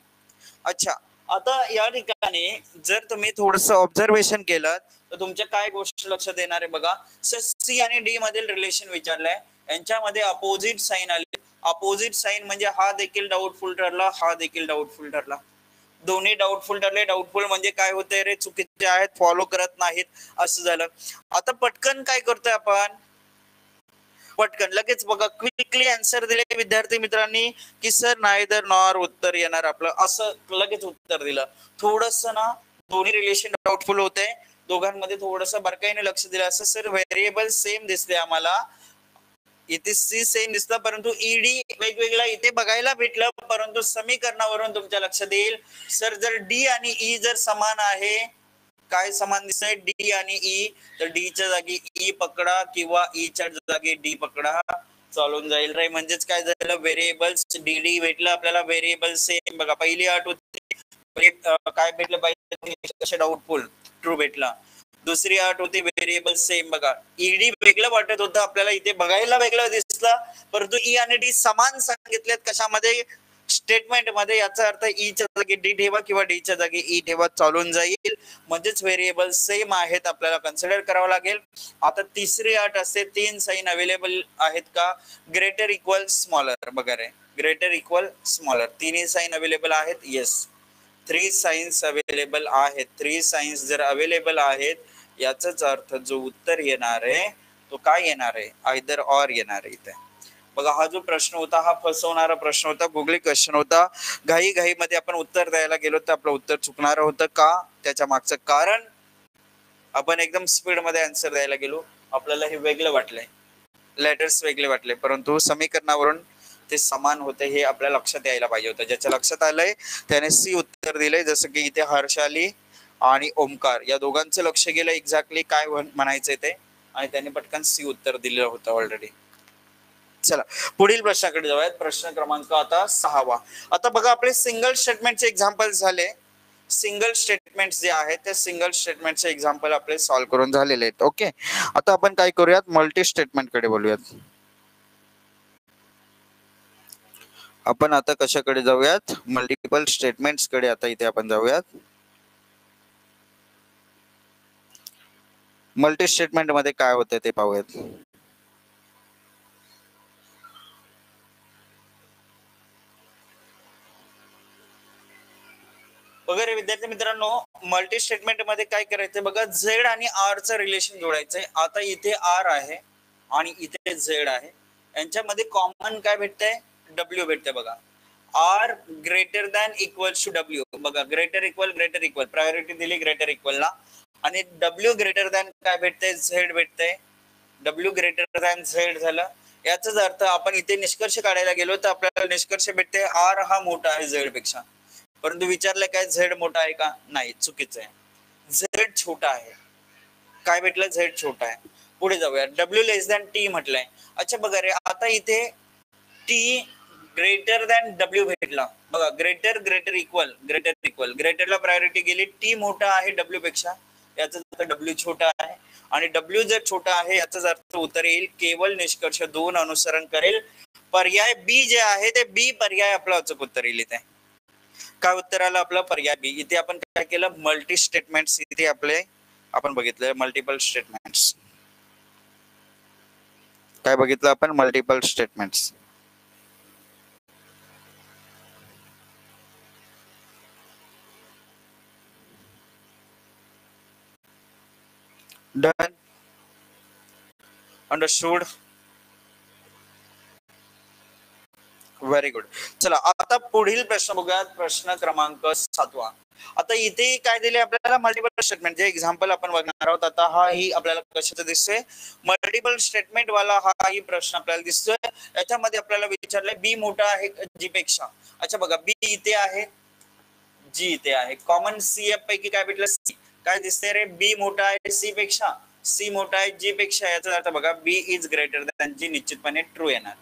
अच्छा, आता या ठिकाणी जर तुम्ही थोडस ऑब्झर्वेशन केलं तर तुमच्या काय गोष्ट लक्षात येणार आहे बघा. सी आणि डी मधील रिलेशन विचारलंय, यांच्यामध्ये अपोजिट साइन आले. अपोजिट साइन म्हणजे हा देखील डाऊटफुल ठरला, हा देखील डाऊटफुल ठरला. दोन्ही डाऊटफुल ठरले. डाऊटफुल म्हणजे काय होते रे, चुकीचे आहेत, फॉलो करत नाहीत असं झालं. आता पटकन काय करतोय आपण, पटकन लगेच बघा क्विकली आन्सर दिले विद्यार्थी मित्रांनी की सर नायदर नॉर उत्तर येणार आपलं, असं लगेच उत्तर दिलं. थोडस ना दोन्ही रिलेशन डाऊटफुल होते, दोघांमध्ये थोडस बारकाईने लक्ष दिलं असं. सर व्हेरिएबल सेम दिसते आम्हाला, इथे सी सेम दिसतं परंतु ईडी वेगवेगळा इथे बघायला भेटलं, परंतु समीकरणावरून तुमच्या लक्षात येईल सर जर डी आणि ई जर समान आहे, काय समान दिसतंय डी आणि ई, तर डी च्या जागी ई पकडा किंवा ई च्या जागी डी पकडा, चालून जाईल रे. म्हणजेच काय झालं, व्हेरिएबल्स डी डी भेटलं आपल्याला, व्हेरिएबल सेम. बघा पहिली अट होती काय भेटलं पाहिजे, डाऊटफुल, ट्रू भेटला. दुसरी अट होती व्हेरिएबल सेम. बघा ईडी वेगळं वाटत होतं आपल्याला, इथे बघायला वेगळं दिसलं, परंतु ई आणि डी समान सांगितलेत कशामध्ये, स्टेटमेंट मध्ये. याचा अर्थ ई च्या जागी डी ठेवा किंवा डी च्या जागी ई ठेवा, चालून जाईल. म्हणजेच व्हेरिएबल सेम आहेत, आपल्याला कन्सिडर करावं लागेल. आता तिसरी अट असते, 3 साइन अवेलेबल आहेत का, ग्रेटर इक्वल स्मॉलर. बघा रे, ग्रेटर इक्वल स्मॉलर, तिन्ही साइन अवेलेबल आहेत, येस. 3 साइन्स अवेलेबल आहेत. 3 साइन्स जर अवेलेबल आहेत याचाच अर्थ जो उत्तर येणार आहे तो काय येणार आहे, आयदर ऑर येणार आहे इथे. बघा हा जो प्रश्न होता हा फसवणारा प्रश्न होता, गुगली क्वेश्चन होता. घाई घाई मध्ये आपण उत्तर द्यायला गेलो तर आपलं उत्तर चुकणार होतं. का, त्याच्या मागचं कारण आपण एकदम स्पीड मध्ये आन्सर द्यायला गेलो, आपल्याला हे वेगळं वाटलंय, लेटर्स वेगळे वाटले, परंतु समीकरणावरून ते समान होते हे आपल्या लक्षात यायला पाहिजे होतं. ज्याच्या लक्षात आलंय त्याने सी उत्तर दिलंय. जसं की इथे हर्षाली आणि ओमकार या दोघांचं लक्ष गेलं एक्झॅक्टली काय म्हणायचंय ते, आणि त्यांनी पटकन सी उत्तर दिलं होतं ऑलरेडी. चला पुढील प्रश्नाकडे जाऊयात. प्रश्न क्रमांक आता 6वा. आता बघा आपले सिंगल स्टेटमेंटचे एक्झाम्पल झाले. सिंगल स्टेटमेंट जे आहेत ते सिंगल स्टेटमेंटचे एक्झाम्पल आपले सॉल्व्ह करून झालेले आहेत. ओके, आता आपण काय करूयात, मल्टी स्टेटमेंट कडे बोलूयात. आपण आता कशाकडे जाऊयात, मल्टिपल स्टेटमेंट्स कडे आता इथे आपण जाऊयात. मल्टी स्टेटमेंट मध्ये काय होतं ते पाहूयात. वगैरे विद्यार्थी मित्रांनो, मल्टी स्टेटमेंट मध्ये काय करायचं बघा, झेड आणि आर चं रिलेशन जोडायचंय. आता इथे आर आहे आणि इथे झेड आहे, यांच्यामध्ये कॉमन काय भेटतंय, डब्ल्यू भेटतंय. बघा R greater than equal to W. बघा ग्रेटर इक्वल प्रायोरिटी दिली ग्रेटर इक्वल ला, आणि डब्ल्यू ग्रेटर दॅन काय भेटतंय, झेड भेटतंय. डब्ल्यू ग्रेटर दॅन झेड झालं. याचाच अर्थ आपण इथे निष्कर्ष काढायला गेलो तर आपल्याला निष्कर्ष भेटते आर हा मोठा आहे झेड पेक्षा, परंतु विचारलं काय झेड मोठा आहे का, नाही, चुकीचं आहे, झेड छोटा आहे. काय भेटलं, झेड छोटा आहे. पुढे जाऊया, डब्ल्यू लेस दॅन टी म्हटलंय. अच्छा बघा रे, आता इथे टी ग्रेटर दॅन डब्ल्यू भेटला. बघा ग्रेटर इक्वल ग्रेटरला प्रायोरिटी गेली, टी मोठा आहे डब्ल्यू पेक्षा, याचा अर्थ डब्ल्यू छोटा आहे, आणि डब्ल्यू जर छोटा आहे याचाच अर्थ उत्तर येईल केवळ निष्कर्ष 2 अनुसरण करेल. पर्याय बी जे आहे ते बी पर्याय आपलं अचूक उत्तर येईल. इथे काय उत्तर आलं आपलं? पर्याय बी. इथे आपण काय केलं? मल्टी स्टेटमेंट्स इथे आपले आपण बघितलं, मल्टिपल स्टेटमेंट्स. काय बघितलं आपण? Multiple statements. Done, understood, very good. चला आता पुढील प्रश्न बघूया, प्रश्न क्रमांक 7. आता इथे काय दिले आपल्याला? Multiple statement. जे एक्झाम्पल आपण बघणार आहोत आता, हा ही आपल्याला कशाचं दिसतोय? मल्टिपल स्टेटमेंट वाला हा ही प्रश्न आपल्याला दिसतोय. याच्यामध्ये आपल्याला विचारलंय बी मोठा आहे जी पेक्षा. अच्छा बघा, बी इथे आहे, जी इथे आहे. कॉमन सीएफ पैकी काय भेटलं? सी. काय दिसतंय रे? बी मोठा आहे सी पेक्षा, सी मोठा आहे जी पेक्षा. याचा अर्थ बघा, बी इज ग्रेटर दॅन जी निश्चितपणे ट्रू येणार.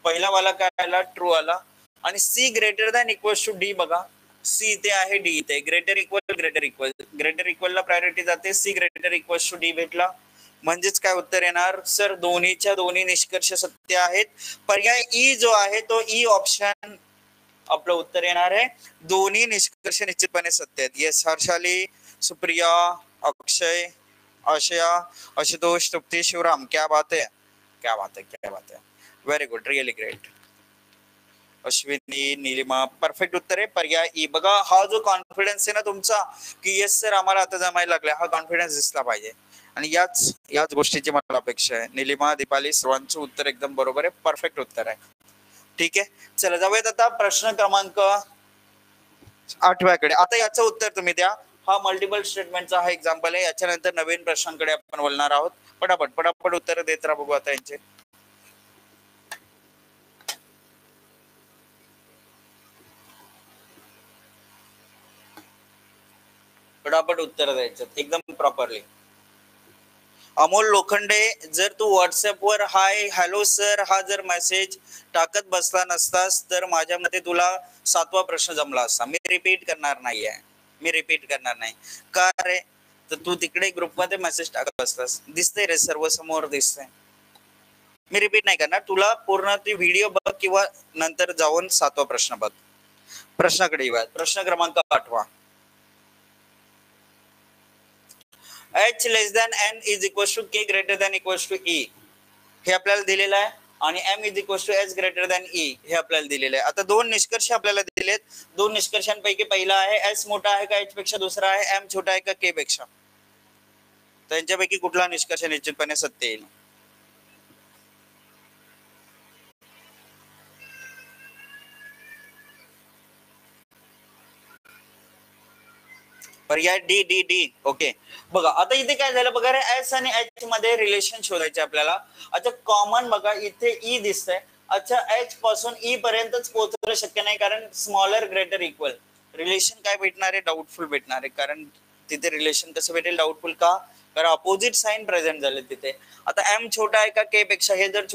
पहिला वाला काय आला? ट्रू आला. आणि C greater than equals to D. बघा, सी इथे आहे, डी इथे. Greater equal, greater equal, greater equal ला प्रायोरिटी जाते. C greater equals to D भेटला. म्हणजेच काय उत्तर येणार सर? दोन्हीच्या दोन्ही निष्कर्ष सत्य आहेत. पर्याय ई जो आहे तो ई ऑप्शन आपलं उत्तर येणार आहे. दोन्ही निष्कर्ष निश्चितपणे सत्य आहेत. येस हर्षाली, सुप्रिया, अक्षय, आशया, आशुतोष, तृप्ती, शिवराम. क्या बात है, क्या बात है, क्या बात है. Very good, really great. Ashwini, Nilima, perfect उत्तर आहे पर्याय ई. बघा, हा जो कॉन्फिडन्स आहे ना तुमचा की येस सर आम्हाला आता जमायला लागला, हा कॉन्फिडन्स दिसला पाहिजे. आणि याच गोष्टीची मला अपेक्षा आहे. नीलिमा, दीपाली, सर्वांचं उत्तर एकदम बरोबर आहे, परफेक्ट उत्तर आहे. ठीक आहे, चला जाऊयात आता प्रश्न क्रमांक 8 आता याचं उत्तर तुम्ही द्या. हा मल्टिपल स्टेटमेंटचा हा एक्झाम्पल आहे. याच्यानंतर नवीन प्रश्नांकडे आपण वळणार आहोत. पटापट पटापट उत्तर देत राहा, बघू आता यांचे. पटापट उत्तर द्यायचं एकदम प्रॉपरली. अमोल लोखंडे, जर तू व्हॉट्सअपवर हाय हॅलो सर हा जर मेसेज टाकत बसला नसतास तर माझ्या मते तुला 7वा प्रश्न जमला असता. मी रिपीट करणार नाहीये, मी रिपीट करणार नाही. का रे? तर तू तिकडे ग्रुपमध्ये मेसेज टाकत बसलास, दिसतंय रे, सर्व समोर दिसतंय. मी रिपीट नाही करणार. तुला पूर्ण ती व्हिडिओ बघ किंवा नंतर जाऊन 7वा प्रश्न बघ. प्रश्नाकडे येऊया. प्रश्न क्रमांक 8. h less than n is equals to k greater than equals to e हे आपल्याला दिलेलं आहे. आणि m is equals to h greater than e हे आपल्याला दिलेलं आहे. आता दोन निष्कर्ष आपल्याला दिलेत. दोन निष्कर्षांपैकी पहिला आहे h मोठा आहे का h पेक्षा, दुसरा आहे m छोटा आहे का k पेक्षा. त्यांच्यापैकी कुठला निष्कर्ष निश्चितपणे सत्य येईल? पर्याय डी डी डी. ओके, बघा आता इथे काय झालं बघा रे, एस आणि एच मध्ये रिलेशन शोधायचे आपल्याला. अच्छा कॉमन बघा इथे ई दिसतंय. अच्छा एच पासून ई पर्यंतच पोहोचणं शक्य नाही, कारण स्मॉलर ग्रेटर इक्वल. रिलेशन काय भेटणार आहे? डाऊटफुल भेटणार आहे. कारण तिथे रिलेशन कसं भेटेल? डाऊटफुल. का? कारण अपोजिट साइन प्रेझेंट झाले तिथे. आता एम छोटा आहे का के पेक्षा हे जर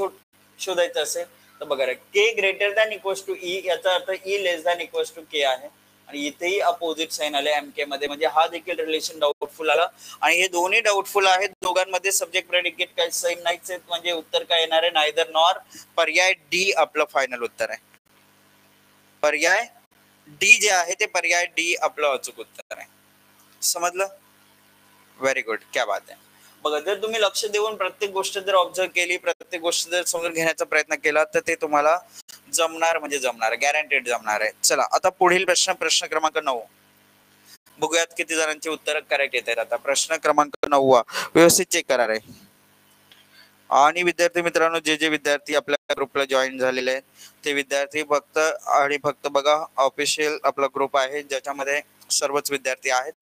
शोधायचं असेल तर बघा रे, K greater than equals to E याचा अर्थ E less than equals to K आहे. आणि इथेही अपोजिट साइन आले एम के मध्ये, म्हणजे हा देखील रिलेशन डाऊटफुल आला. आणि हे दोन्ही डाऊटफुल आहेत. दोघांमध्ये सब्जेक्ट प्रेडिकेट काही साइन नाहीच आहेत, म्हणजे उत्तर काय येणार आहे? Neither nor. पर्याय डी आपलं फायनल उत्तर आहे. पर्याय डी जे आहे ते पर्याय डी आपलं अचूक उत्तर आहे. समजलं? व्हेरी गुड, क्या बात आहे. बघा, जर तुम्ही लक्ष देऊन प्रत्येक गोष्ट जर ऑब्झर्व केली, प्रत्येक गोष्ट जर समजून घेण्याचा प्रयत्न केला तर ते तुम्हाला जमणार, म्हणजे जमणार, गॅरंटेड जमणार आहे. चला आता पुढील प्रश्न, प्रश्न क्रमांक 9 बघूयात किती जणांची उत्तर करेक्ट येत आहेत. आता प्रश्न क्रमांक 9 व्यवस्थित चेक करा रे. आणि विद्यार्थी मित्रांनो, जे जे विद्यार्थी आपल्या ग्रुपला जॉईन झालेले आहेत ते विद्यार्थी फक्त आणि फक्त बघा, ऑफिशियल आपला ग्रुप आहे ज्याच्यामध्ये सर्वच विद्यार्थी आहेत.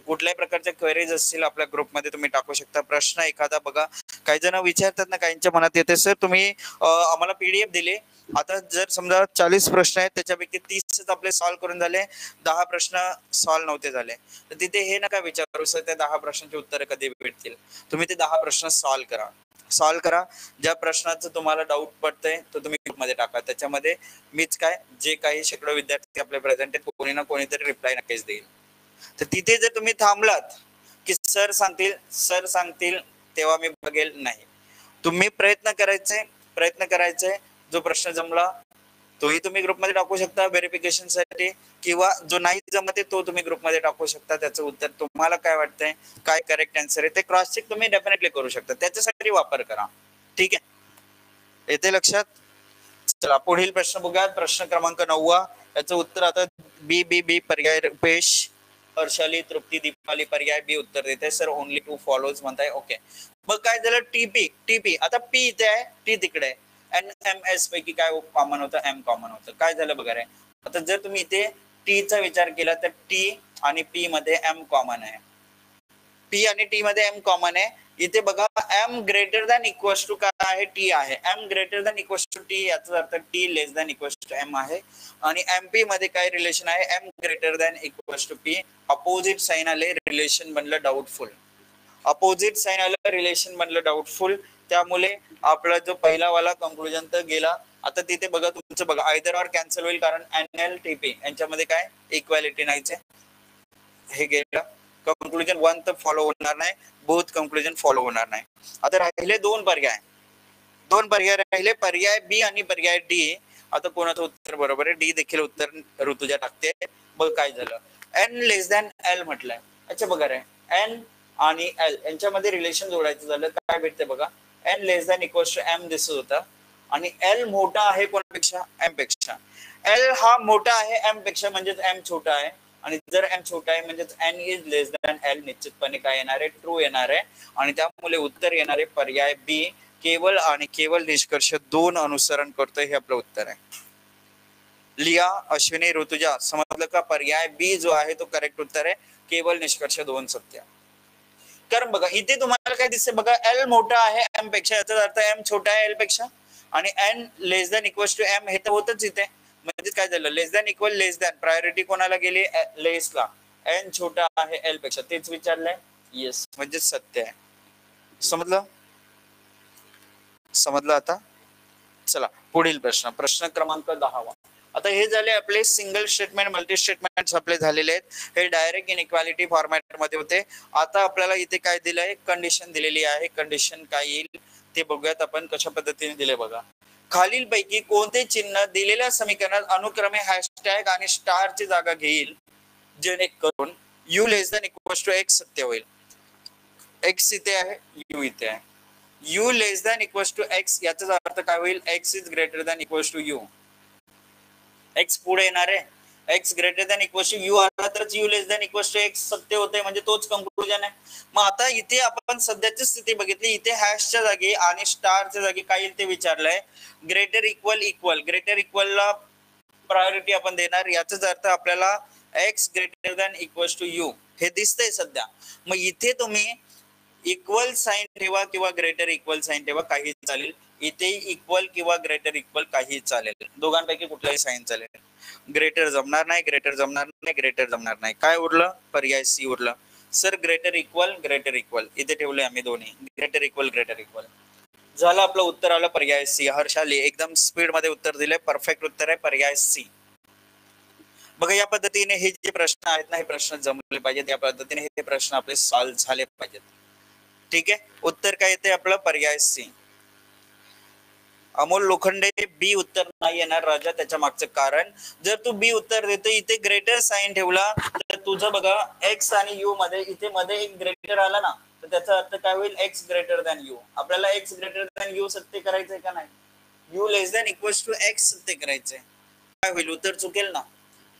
कुठल्याही प्रकारच्या क्वेरीज असतील आपल्या ग्रुपमध्ये तुम्ही टाकू शकता. प्रश्न एखादा बघा, काही जण विचारतात ना, काहींच्या मनात येते सर तुम्ही आम्हाला पीडीएफ दिली, आता जर समजा 40 प्रश्न आहेत त्याच्यापैकी 30 आपले सॉल्व्ह करून झाले, 10 प्रश्न सॉल्व्ह नव्हते झाले, तर तिथे हे नका विचारू सर त्या 10 प्रश्नांची उत्तरं कधी भेटतील. तुम्ही ते 10 प्रश्न सॉल्व्ह करा. सॉल्व्ह करा. ज्या प्रश्नाचं तुम्हाला डाऊट पडतंय तो तुम्ही ग्रुपमध्ये टाका. त्याच्यामध्ये मीच काय, जे काही शेकडो विद्यार्थी आपले प्रेझेंट आहेत, कोणी ना कोणीतरी रिप्लाय नक्कीच देईल. तर तिथे जर तुम्ही थांबलात की सर सांगतील तेव्हा मी बघेल नाही. तुम्ही प्रयत्न करायचे. जो प्रश्न जमला तोही तुम्ही ग्रुपमध्ये टाकू शकता व्हेरिफिकेशन साठी, किंवा जो नाही जमते तो तुम्ही ग्रुपमध्ये टाकू शकता. त्याचं उत्तर तुम्हाला काय वाटतंय, काय करेक्ट आन्सर आहे ते क्रॉस चेक तुम्ही डेफिनेटली करू शकता. त्याच्यासाठी वापर करा. ठीक आहे, येते लक्षात. चला पुढील प्रश्न बघूया. प्रश्न क्रमांक 9. याचं उत्तर आता बी बी बी पर्याय रुपेश, हर्षाली, तृप्ती, दीपाली पर्याय बी उत्तर देते. सर ओनली टू फॉलोज म्हणताय. ओके, मग काय झालं, टीपी टीपी. आता पी इथे आहे, टी तिकडे आहे. एन एम एस पैकी काय कॉमन होतं, एम कॉमन होतं. काय झालं बघा रे, आता जर तुम्ही इथे टी चा विचार केला तर टी आणि पी मध्ये एम कॉमन आहे. पी आणि टी मध्ये एम कॉमन आहे. इथे बघा M greater than equal to काय आहे, टी आहे. M greater than equal to T, याचा अर्थ T less than equal to M आहे. आणि एमपी मध्ये काय रिलेशन आहे, M greater than equal to P. Opposite sign आले, रिलेशन बनलं डाऊटफुल. अपोजिट साइन आलं, रिलेशन बनलं डाऊटफुल. त्यामुळे आपला जो पहिला वाला कंक्लुजन तर गेला. आता तिथे बघा तुमचं बघा आयदर ऑर कॅन्सल होईल, कारण एनएल टीपी यांच्यामध्ये काय इक्वॅलिटी नाहीच आहे. हे गेलं. कंक्लुजन 1 तर फॉलो होणार नाही, बोथ कंक्लुजन फॉलो होणार नाही. आता राहिले दोन पर्याय राहिले, पर्याय बी आणि पर्याय डी. आता कोणाचं उत्तर बरोबर आहे, डी देखील उत्तर ऋतुजा टाकते. बघ काय झालं, एन लेस दॅन एल म्हटलंय. अच्छा बघा रे, एन आणि एल यांच्यामध्ये रिलेशन जोडायचं झालं काय भेटते बघा, N less than equal to M दिसत होता. आणि एल मोठा आहे कोणापेक्षा, एम पेक्षा. एल हा मोठा आहे एम पेक्षा, म्हणजेच एम छोटा आहे. आणि जर एम छोटा आहे म्हणजेच N is less than L, निश्चितपणे काय येणार आहे, ट्रू येणार आहे. आणि त्यामुळे उत्तर येणार आहे पर्याय बी. केवळ आणि केवळ निष्कर्ष 2 अनुसरण करतोय, हे आपलं उत्तर आहे. लिया, अश्विनी, ऋतुजा समजलं का, पर्याय बी जो आहे तो करेक्ट उत्तर आहे. केवळ निष्कर्ष 2 सत्य. कारण बघा इथे तुम्हाला काय दिसते बघा, एल मोठा आहे एम पेक्षा, याचा अर्थ एम छोटा आहे एल पेक्षा. आणि N less than equal to M हे तर होतच इथे. म्हणजे काय झालं, less than equal less than, priority कोणाला गेली, लेसला. एन छोटा आहे एल पेक्षा, तेच विचारलंय. येस, म्हणजे सत्य आहे. समजलं आता. चला पुढील प्रश्न, प्रश्न क्रमांक 10. आता हे झाले आपले सिंगल स्टेटमेंट, मल्टी स्टेटमेंट आपले झालेले आहेत. हे डायरेक्ट इनइक्वालिटी फॉर्मॅट मध्ये होते. आता आपल्याला इथे काय दिलंय, कंडिशन दिलेली आहे. कंडिशन काय येईल ते बघूयात आपण, कशा पद्धतीने दिले बघा. खालील पैकी कोणते चिन्ह दिलेल्या समीकरणात अनुक्रमे हॅशटॅग आणि स्टारची जागा घेईल, जेणेकरून U less than equal to X सत्य होईल. एक्स इथे आहे, यू इथे आहे. U less than equal to X याचा अर्थ काय होईल, X is greater than equal to U. X पुढे येणार आहे, X greater than equal to U आला तरच U less than equal to X सत्य होते, म्हणजे तोच कंक्लुजन आहे. मग आता इथे आपण सध्याची स्थिती बघितली, इथे हॅशच्या जागी आणि स्टारच्या जागी काय येईल ते विचारलंय. ग्रेटर इक्वल इक्वल, ग्रेटर इक्वलला प्रायोरिटी आपण देणार. याचाच अर्थ आपल्याला X greater than equal to U हे दिसतंय सध्या. मग इथे तुम्ही इक्वल साइन ठेवा किंवा ग्रेटर इक्वल साइन ठेवा, काही चालेल. इथे इक्वल किंवा ग्रेटर इक्वल काही चालेल, दोघांपैकी कुठलाही साइन चालेल. ग्रेटर जमणार नाही, ग्रेटर जमणार नाही, ग्रेटर जमणार नाही. काय उरलं, पर्याय सी उरलं. सर ग्रेटर इक्वल इथे ठेवले आम्ही दोन्ही, ग्रेटर इक्वल झालं. आपलं उत्तर आलं पर्याय सी. हर्षाली एकदम स्पीड मध्ये उत्तर दिले, परफेक्ट उत्तर आहे पर्याय सी. बघा या पद्धतीने हे जे प्रश्न आहेत ना, हे प्रश्न जमले पाहिजेत. या पद्धतीने हे प्रश्न आपले सॉल्व्ह झाले पाहिजेत. ठीक आहे, उत्तर काय येते आपलं पर्याय सी. अमोल लोखंडे, बी उत्तर नाही येणार राजा. त्याच्या मागचं कारण, जर तू बी उत्तर देतो इथे ग्रेटर साइन ठेवला तर तुझं बघा एक्स आणि यू मध्ये, इथे मध्ये एक ग्रेटर आला ना, तर त्याचा अर्थ काय होईल, एक्स ग्रेटर दॅन यू. आपल्याला एक्स ग्रेटर दॅन यू सत्य करायचंय का नाही, U less than equal to X सत्य करायचंय. काय होईल, उत्तर चुकेल ना.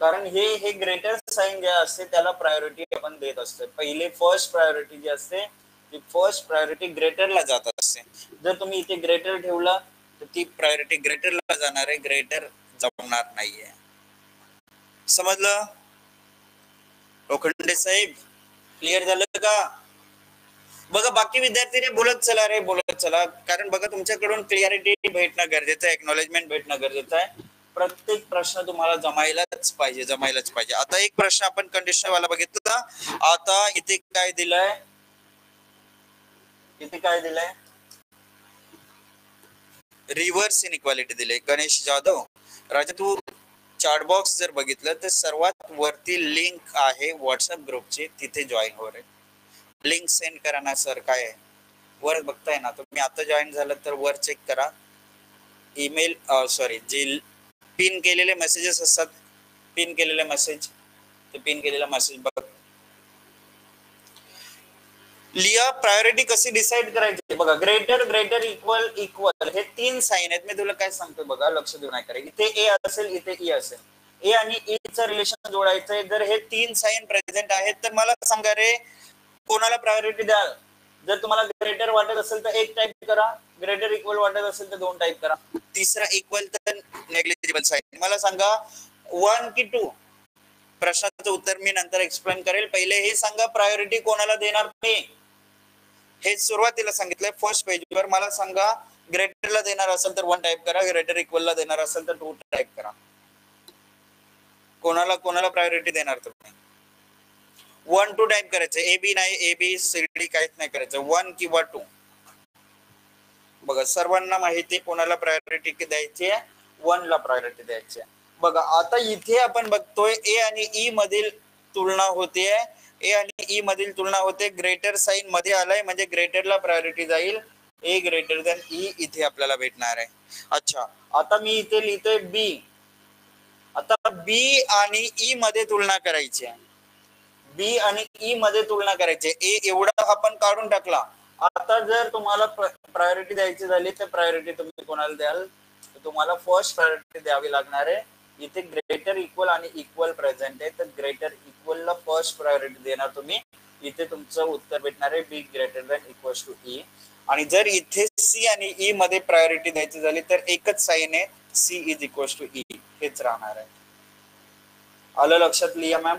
कारण हे ग्रेटर साइन जे असते त्याला प्रायोरिटी आपण देत असतो. पहिले फर्स्ट प्रायोरिटी जी असते ती फर्स्ट प्रायोरिटी ग्रेटरला जात असते. जर तुम्ही इथे ग्रेटर ठेवला तर ती प्रायोरिटी ग्रेटरला जाणार आहे, ग्रेटर जमणार नाहीये. समजलं लोखंडे साहेब, क्लिअर झालं का. बघा बाकी विद्यार्थी बोलत चला, कारण बघा तुमच्याकडून क्लिअरिटी भेटणं गरजेचं आहे, एक्नॉलेजमेंट भेटणं गरजेचं आहे. प्रत्येक प्रश्न तुम्हाला जमायलाच पाहिजे. आता एक प्रश्न आपण कंडिशन वाला बघितला. आता इथे काय दिलंय, रिव्हर्स इनइक्वालिटी दिले. गणेश जाधव, राजा तू चॅट बॉक्स जर बघितलं तर सर्वात वरती लिंक आहे व्हॉट्सअप ग्रुपची, तिथे जॉईन हो रे. लिंक सेंड करा ना सर. काय आहे वर बघताय ना तुम्ही, आता जॉईन झालं तर वर चेक करा. ईमेल सॉरी जे पिन केलेले मेसेजेस असतात, पिन केलेले मेसेज, ते पिन केलेला मेसेज बघ. लिया प्रायोरिटी कशी डिसाइड करायची बघा. ग्रेटर ग्रेटर इक्वल इक्वल हे 3 साइन आहेत. मी तुला काय सांगतो बघा, लक्ष देऊ नाही करायचं. इथे ए असेल, इथे ई असेल. ए आणि ई चं रिलेशन जोडायचंय. जर हे 3 साइन प्रेझेंट आहेत तर मला सांगा रे कोणाला प्रायोरिटी द्याल. जर तुम्हाला ग्रेटर वाटत असेल तर 1 टाइप करा, ग्रेटर इक्वल वाटत असेल तर 2 टाइप करा, तिसरा इक्वल तर नेग्लिजिबल साइन. मला सांगा 1 की 2. प्रश्नाचं उत्तर मी नंतर एक्सप्लेन करेल. पहिले हे सांगा प्रायोरिटी कोणाला देणार मी. हे सुरुवातीला सांगितलंय फर्स्ट पेजवर. मला सांगा ग्रेटरला देणार असेल तर 1 टाइप करा, ग्रेटर इक्वलला देणार असेल तर 2 टाइप करा. कोणाला कोणाला प्रायोरिटी देणार तुम्ही. 1 2 टाइप करायचं. ए बी नाही, ए बी सी डी काहीच नाही करायचं. 1 किंवा 2. बघा सर्वांना माहिती कोणाला प्रायोरिटी द्यायची आहे, 1 ला प्रायोरिटी द्यायची आहे. बघा आता इथे आपण बघतोय ए आणि ई मधील तुलना होते. ए आणि ई मधील तुलना होते. ग्रेटर साइन मध्ये आलाय म्हणजे ग्रेटरला प्रायोरिटी जाईल. ए ग्रेटर दॅन ई इथे आपल्याला भेटणार आहे. अच्छा आता मी इथे लिहितोय बी. आता बी आणि ई मध्ये तुलना करायची आहे. बी आणि ई मध्ये तुलना करायची. ए एवढा आपण काढून टाकला. आता जर तुम्हाला प्रायोरिटी द्यायची झाली तर प्रायोरिटी तुम्ही कोणाला द्याल, तर तुम्हाला फर्स्ट प्रायोरिटी द्यावी लागणार आहे. इथे ग्रेटर इक्वल आणि इक्वल प्रेझेंट आहे तर ग्रेटर इक्वलला फर्स्ट प्रायोरिटी देणार तुम्ही. इथे तुमचं उत्तर भेटणार आहे B greater than equal to E. आणि जर इथे सी आणि ई मध्ये प्रायोरिटी द्यायची झाली तर एकच साइन आहे, C is equal to E हेच राहणार आहे. आलं लक्षात लिया मॅम.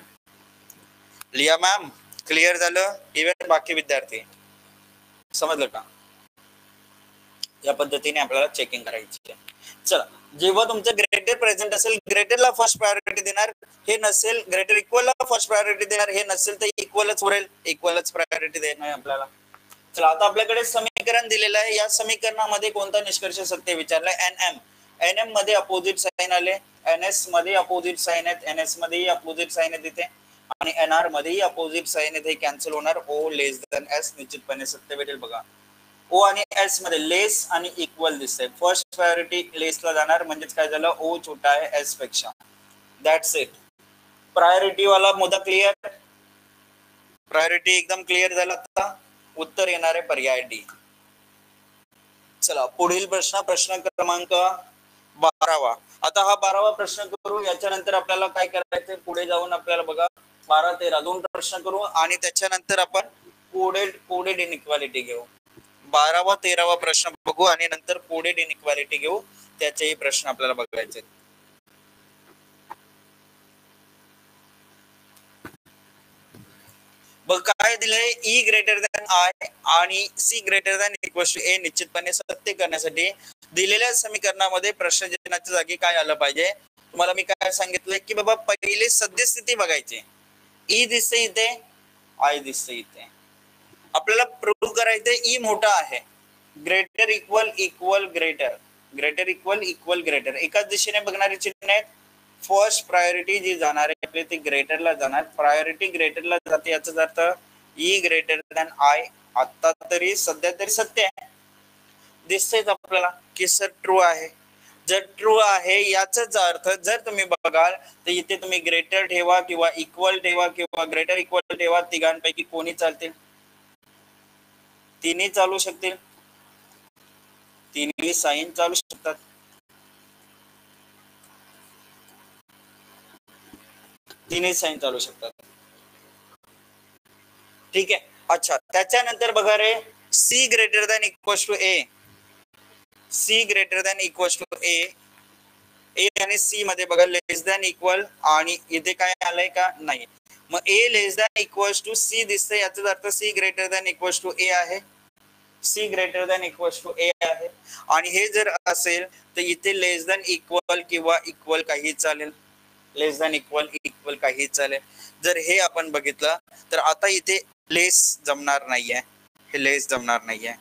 लिया मॅम क्लिअर झालं. इव्हन बाकी विद्यार्थी समजलं का. या पद्धतीने आपल्याला चेकिंग करायची आहे. चला जेव्हा तुमचं ग्रेटर प्रेझेंट असेल ग्रेटरला फर्स्ट प्रायोरिटी देणार, हे नसेल ग्रेटर इक्वलला फर्स्ट प्रायोरिटी देणार, हे नसेल तर इक्वलच उरेल, इक्वलच प्रायोरिटी देणार आहे आपल्याला. चला आता आपल्याकडे समीकरण दिलेलं आहे. या समीकरणामध्ये कोणता निष्कर्ष सत्य विचारलाय. एन एम मध्ये अपोजिट साइन आले, एनएस मध्ये अपोजिट साइन आहेत, एनएस मध्येही अपोजिट साइन आहेत इथे, आणि एनआर मध्येही अपोजिट साइन आहेत. हे कॅन्सल होणार. ओ लेस दॅन एस निश्चितपणे सत्य भेटेल. बघा ओ आणि एस मध्ये लेस आणि इक्वल दिसतंय. फर्स्ट प्रायोरिटी लेसला जाणार म्हणजेच काय झालं, ओ छोटा आहे एस पेक्षा. That's it. प्रायोरिटी वाला मुद्दा क्लिअर. प्रायोरिटी एकदम क्लिअर झाला. आता उत्तर येणार आहे पर्याय डी. चला पुढील प्रश्न, प्रश्न क्रमांक 12वा. आता हा 12वा प्रश्न करू. याच्यानंतर आपल्याला काय करायचंय, पुढे जाऊन आपल्याला बघा 12 13 2 प्रश्न करू आणि त्याच्यानंतर आपण कोडेड इनइक्वालिटी घेऊ. 12वा 13वा प्रश्न बघू आणि नंतर कोडेड इनइक्वालिटी घेऊ. त्याचेही प्रश्न आपल्याला बघायचे. बघ काय दिलंय, ई ग्रेटर दॅन आय आणि C greater than equal to A निश्चितपणे सत्य करण्यासाठी दिलेल्या समीकरणामध्ये प्रश्नचिन्हाच्या जागी काय आलं पाहिजे. तुम्हाला मी काय सांगितलंय की बाबा पहिले सद्यस्थिती बघायची. ई दिसते इथे, आय दिसते इथे. आपल्याला प्रूव्ह करायचंय ई मोठा आहे. Greater equal equal greater, greater equal equal greater एकाच दिशेने बघणारे चिन्ह आहेत. फर्स्ट प्रायोरिटी जी जाणार आहे आपली ती ग्रेटरला जाणार. प्रायोरिटी ग्रेटरला जाते याचा अर्थ ई ग्रेटर दॅन आय. आता तरी सध्या तरी सत्य आहे दिसतेच आपल्याला की सर ट्रू आहे. जर ट्रू आहे याचाच अर्थ जर तुम्ही बघाल तर इथे तुम्ही ग्रेटर ठेवा किंवा इक्वल ठेवा किंवा ग्रेटर इक्वल ठेवा, तिघांपैकी कोणी चालतील, तिन्ही चालू शकतील, तिन्ही साइन चालू शकतात. तिन्ही साइन चालू शकतात. ठीक आहे. अच्छा त्याच्यानंतर बघा रे, C greater than equal to A, C greater than equal to A. A आणि सी मध्ये बघा लेस दॅन इक्वल आणि इथे काय आलंय का नाही. मग A less than equal to C दिसतंय याचा अर्थ C greater than equal to A आहे. C greater than equal to A आहे. आणि हे जर असेल तर इथे लेस दॅन इक्वल किंवा इक्वल काही चालेल, लेस दॅन इक्वल इक्वल काही चालेल. जर हे आपण बघितलं तर आता इथे लेस जमणार नाहीये, हे लेस जमणार नाहीये,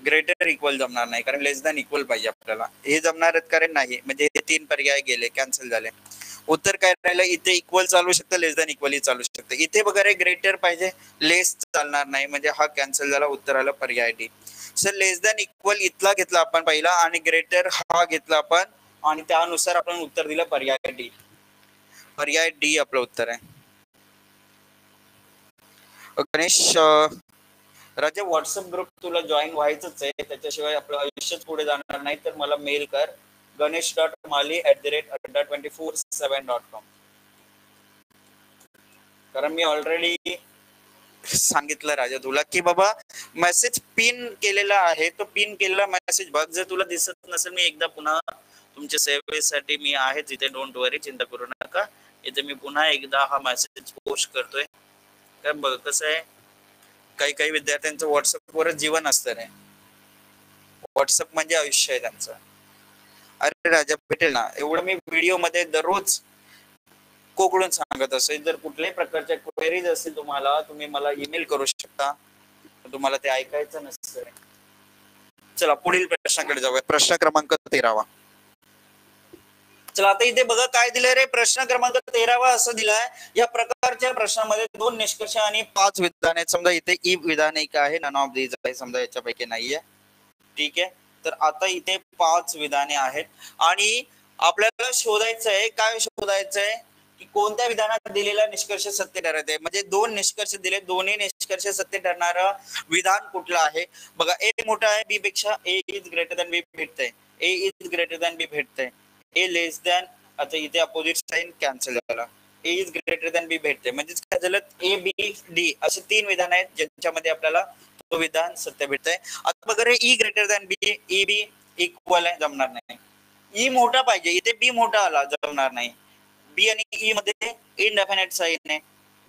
ग्रेटर इक्वल जमणार नाही कारण लेस दॅन इक्वल पाहिजे आपल्याला. हे जमणार आहेत कारण नाही म्हणजे हे 3 पर्याय गेले, कॅन्सल झाले. उत्तर काय राहिलं, इथे इक्वल चालू शकतं, लेस दॅन इक्वली चालू शकतं. इथे वगैरे ग्रेटर पाहिजे, लेस चालणार नाही, म्हणजे हा कॅन्सल झाला, उत्तर आलं पर्याय डी. सर लेस दॅन इक्वल इथला घेतला आपण पहिला आणि ग्रेटर हा घेतला आपण आणि त्यानुसार आपण उत्तर दिलं पर्याय डी. पर्याय डी आपलं उत्तर आहे. गणेश राजा, व्हॉट्सअप ग्रुप तुला जॉईन व्हायचंच आहे, त्याच्याशिवाय आपलं आयुष्यच पुढे जाणार नाही. तर मला मेल कर ganesh.mali@adda247.com. कारण मी ऑलरेडी सांगितलं राजा तुला की बाबा मेसेज पिन केलेला आहे, तो पिन केलेला मेसेज बघ. जर तुला दिसत नसेल, मी एकदा पुन्हा तुमच्या सेवेसाठी मी आहे तिथे, डोंट वरी, चिंता करू नका. इथे मी पुन्हा एकदा हा मेसेज पोस्ट करतोय. काय बघ कसं आहे, काही काही विद्यार्थ्यांचं व्हॉट्सअपवरच जीवन असतं रे. व्हॉट्सअप म्हणजे आयुष्य आहे त्यांचं. अरे राजा भेटेल ना, एवढं मी व्हिडिओ मध्ये दररोज कोकडून सांगत असेल. जर कुठल्याही प्रकारच्या क्वेरीज असतील तुम्हाला, तुम्ही मला ईमेल करू शकता. तुम्हाला ते ऐकायचं नसतं. चला पुढील प्रश्नाकडे जाऊया. प्रश्न क्रमांक 13. चला आता इथे बघा काय दिलंय रे. प्रश्न क्रमांक 13 असं दिलाय, या प्रकारच्या प्रश्नामध्ये 2 निष्कर्ष आणि 5 विधान आहेत. समजा इथे ई विधान एक आहे, नन ऑफ दीज आहे, समजा याच्यापैकी नाहीये. ठीक आहे, तर आता इथे 5 विधाने आहेत आणि आपल्याला शोधायचं आहे, काय शोधायचं आहे की कोणत्या विधानात दिलेला निष्कर्ष सत्य ठरत आहे. म्हणजे 2 निष्कर्ष दिले, दोन्ही निष्कर्ष सत्य ठरणारं विधान कुठलं आहे. बघा, ए मोठा आहे बी पेक्षा, ए इज ग्रेटर दॅन बी भेटतंय, ए इज ग्रेटर दॅन बी भेटतंय, ए लेस दॅन, आता इथे अपोजिट साइन कॅन्सल झाला, ए इज ग्रेटर दॅन बी भेटते. म्हणजे काय झालं, ए बी डी असे 3 विधान आहेत ज्यांच्यामध्ये आपल्याला तो विधान सत्य भेटतंय. आता बघा रे, ई ग्रेटर दॅन बी, ई बी इक्वल आहे, जमणार नाही. ई मोठा पाहिजे, इथे बी मोठा आला, जमणार नाही. बी आणि ई मध्ये इनडेफिनेट साइन आहे,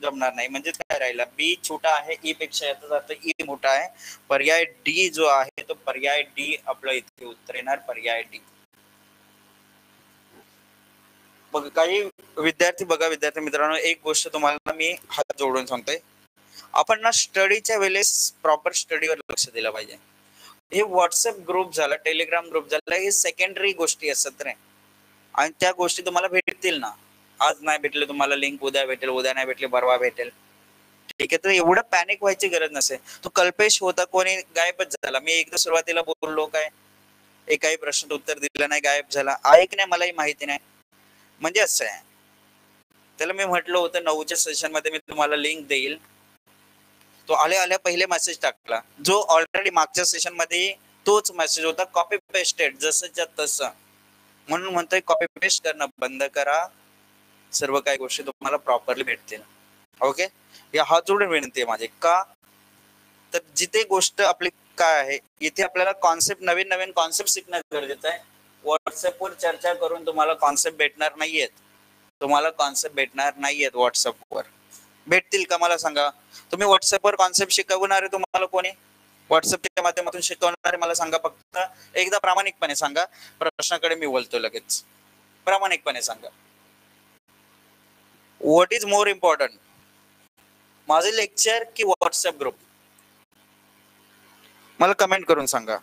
जमणार नाही. म्हणजे काय राहिला, बी छोटा आहे ई पेक्षा, याचा अर्थ ई मोठा आहे. पर्याय डी जो आहे तो पर्याय डी आपलं इथे उत्तर येणार, पर्याय डी. बघा काही विद्यार्थी, बघा विद्यार्थी मित्रांनो, एक गोष्ट तुम्हाला मी हात जोडून सांगतोय, आपण ना स्टडीच्या वेळेस प्रॉपर स्टडीवर लक्ष दिलं पाहिजे. हे व्हॉट्सअप ग्रुप झाला, टेलिग्राम ग्रुप झाला, हे सेकंडरी गोष्टी असतात रे. आणि त्या गोष्टी तुम्हाला भेटतील ना, आज नाही भेटले तुम्हाला लिंक उद्या भेटेल, उद्या नाही भेटले परवा भेटेल. ठीक आहे, तर एवढं पॅनिक व्हायची गरज नसेल. तो कल्पेश होता, कोणी गायबच झाला. मी एकदा सुरुवातीला बोललो काय, एकाही प्रश्न उत्तर दिलं नाही, गायब झाला, आहे की नाही मलाही माहिती नाही. म्हणजे असं आहे, त्याला मी म्हटलं होतं 9च्या सेशन मध्ये मी तुम्हाला लिंक देईल, तो आल्या आल्या पहिले मेसेज टाकला, जो ऑलरेडी मागच्या सेशन मध्ये तोच मेसेज होता, कॉपी पेस्टेड जसंच्या तसं. म्हणून म्हणतोय कॉपी पेस्ट करणं बंद करा, सर्व काही गोष्टी तुम्हाला प्रॉपरली भेटतील. ओके, या हात जोडून विनंती आहे माझी. का तर जिथे गोष्ट आपली काय आहे, इथे आपल्याला कॉन्सेप्ट, नवीन नवीन कॉन्सेप्ट शिकणं गरजेचं आहे. व्हॉट्सअपवर चर्चा करून तुम्हाला कॉन्सेप्ट भेटणार नाहीयेत, तुम्हाला कॉन्सेप्ट भेटणार नाहीयेत. व्हॉट्सअपवर भेटतील का मला सांगा. तुम्ही व्हॉट्सअपवर कॉन्सेप्ट शिकवणारे तुम्हाला कोणी, व्हॉट्सअपच्या माध्यमातून शिकवणारे मला सांगा. फक्त एकदा प्रामाणिकपणे सांगा, प्रश्नाकडे मी बोलतो लगेच. प्रामाणिकपणे सांगा, व्हॉट इज मोर इम्पॉर्टंट, माझे लेक्चर की व्हॉट्सअप ग्रुप? मला कमेंट करून सांगा.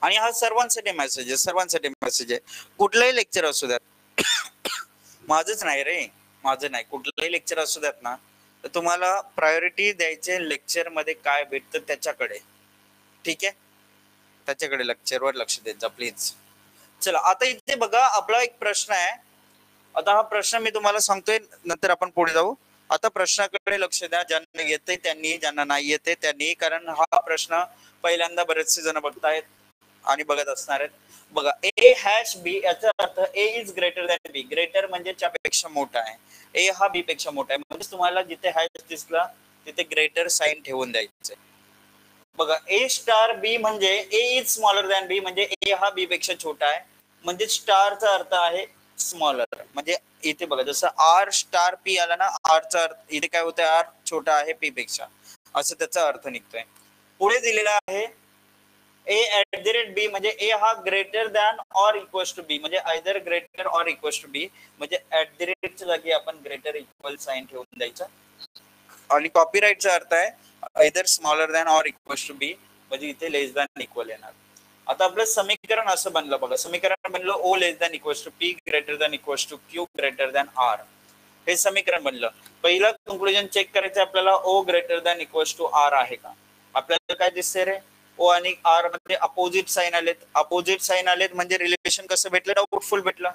आणि हा सर्वांसाठी मेसेज आहे, सर्वांसाठी मेसेज आहे. कुठलंही लेक्चर असू द्यात, माझंच नाही रे, माझं नाही, कुठलंही लेक्चर असू द्यात ना, तर तुम्हाला प्रायोरिटी द्यायचे लेक्चर मध्ये काय भेटतं त्याच्याकडे. ठीक आहे, त्याच्याकडे लेक्चरवर लक्ष देत जा प्लीज. चला आता इथे बघा, आपला एक प्रश्न आहे. आता हा प्रश्न मी तुम्हाला सांगतोय, नंतर आपण पुढे जाऊ. आता प्रश्नाकडे लक्ष द्या, ज्यांना येते त्यांनी, ज्यांना नाही येते त्यांनी, कारण हा प्रश्न पहिल्यांदा बरेचसे जण बघतायत आणि बघत असणार आहेत. बघा, ए हॅश बी याचा अर्थ A is greater than B. Greater म्हणजे पेक्षा मोठा आहे, ए हा बी पेक्षा मोठा आहे. म्हणजे तुम्हाला जिथे हॅश दिसला तिथे ग्रेटर साइन ठेवून द्यायचं. बघा, ए स्टार बी म्हणजे ए इज स्मॉलर दॅन बी, म्हणजे ए हा बी पेक्षा छोटा आहे. म्हणजे स्टारचा अर्थ आहे स्मॉलर. म्हणजे इथे बघा, जसं आर स्टार पी आला ना, आरचा अर्थ इथे काय होतं, आर छोटा आहे पी पेक्षा, असं त्याचा अर्थ निघतोय. पुढे दिलेला आहे A at the rate B म्हणजे ए हा greater than or equal to B म्हणजे either greater or equal to B म्हणजे ऍट द रेटच्या जागी आपण ग्रेटर इक्वल साइन ठेवून द्यायचं. आणि कॉपीराईटचा अर्थ आहे either smaller than or equal to B म्हणजे इथे लेस दॅन इक्वल येणार. आता आपलं समीकरण असं बनलं बघा. समीकरण बनलं O less than equal to P greater than equal to Q greater than R. हे समीकरण बनलं. पहिलं कंक्लुजन चेक करायचं आपल्याला O greater than equal to R आहे का. आपल्याला काय दिसतंय रे ओ आणि आर मध्ये अपोजिट साइन आलेत. अपोजिट साइन आलेत म्हणजे रिलेशन कसं भेटलं डाऊटफुल भेटलं.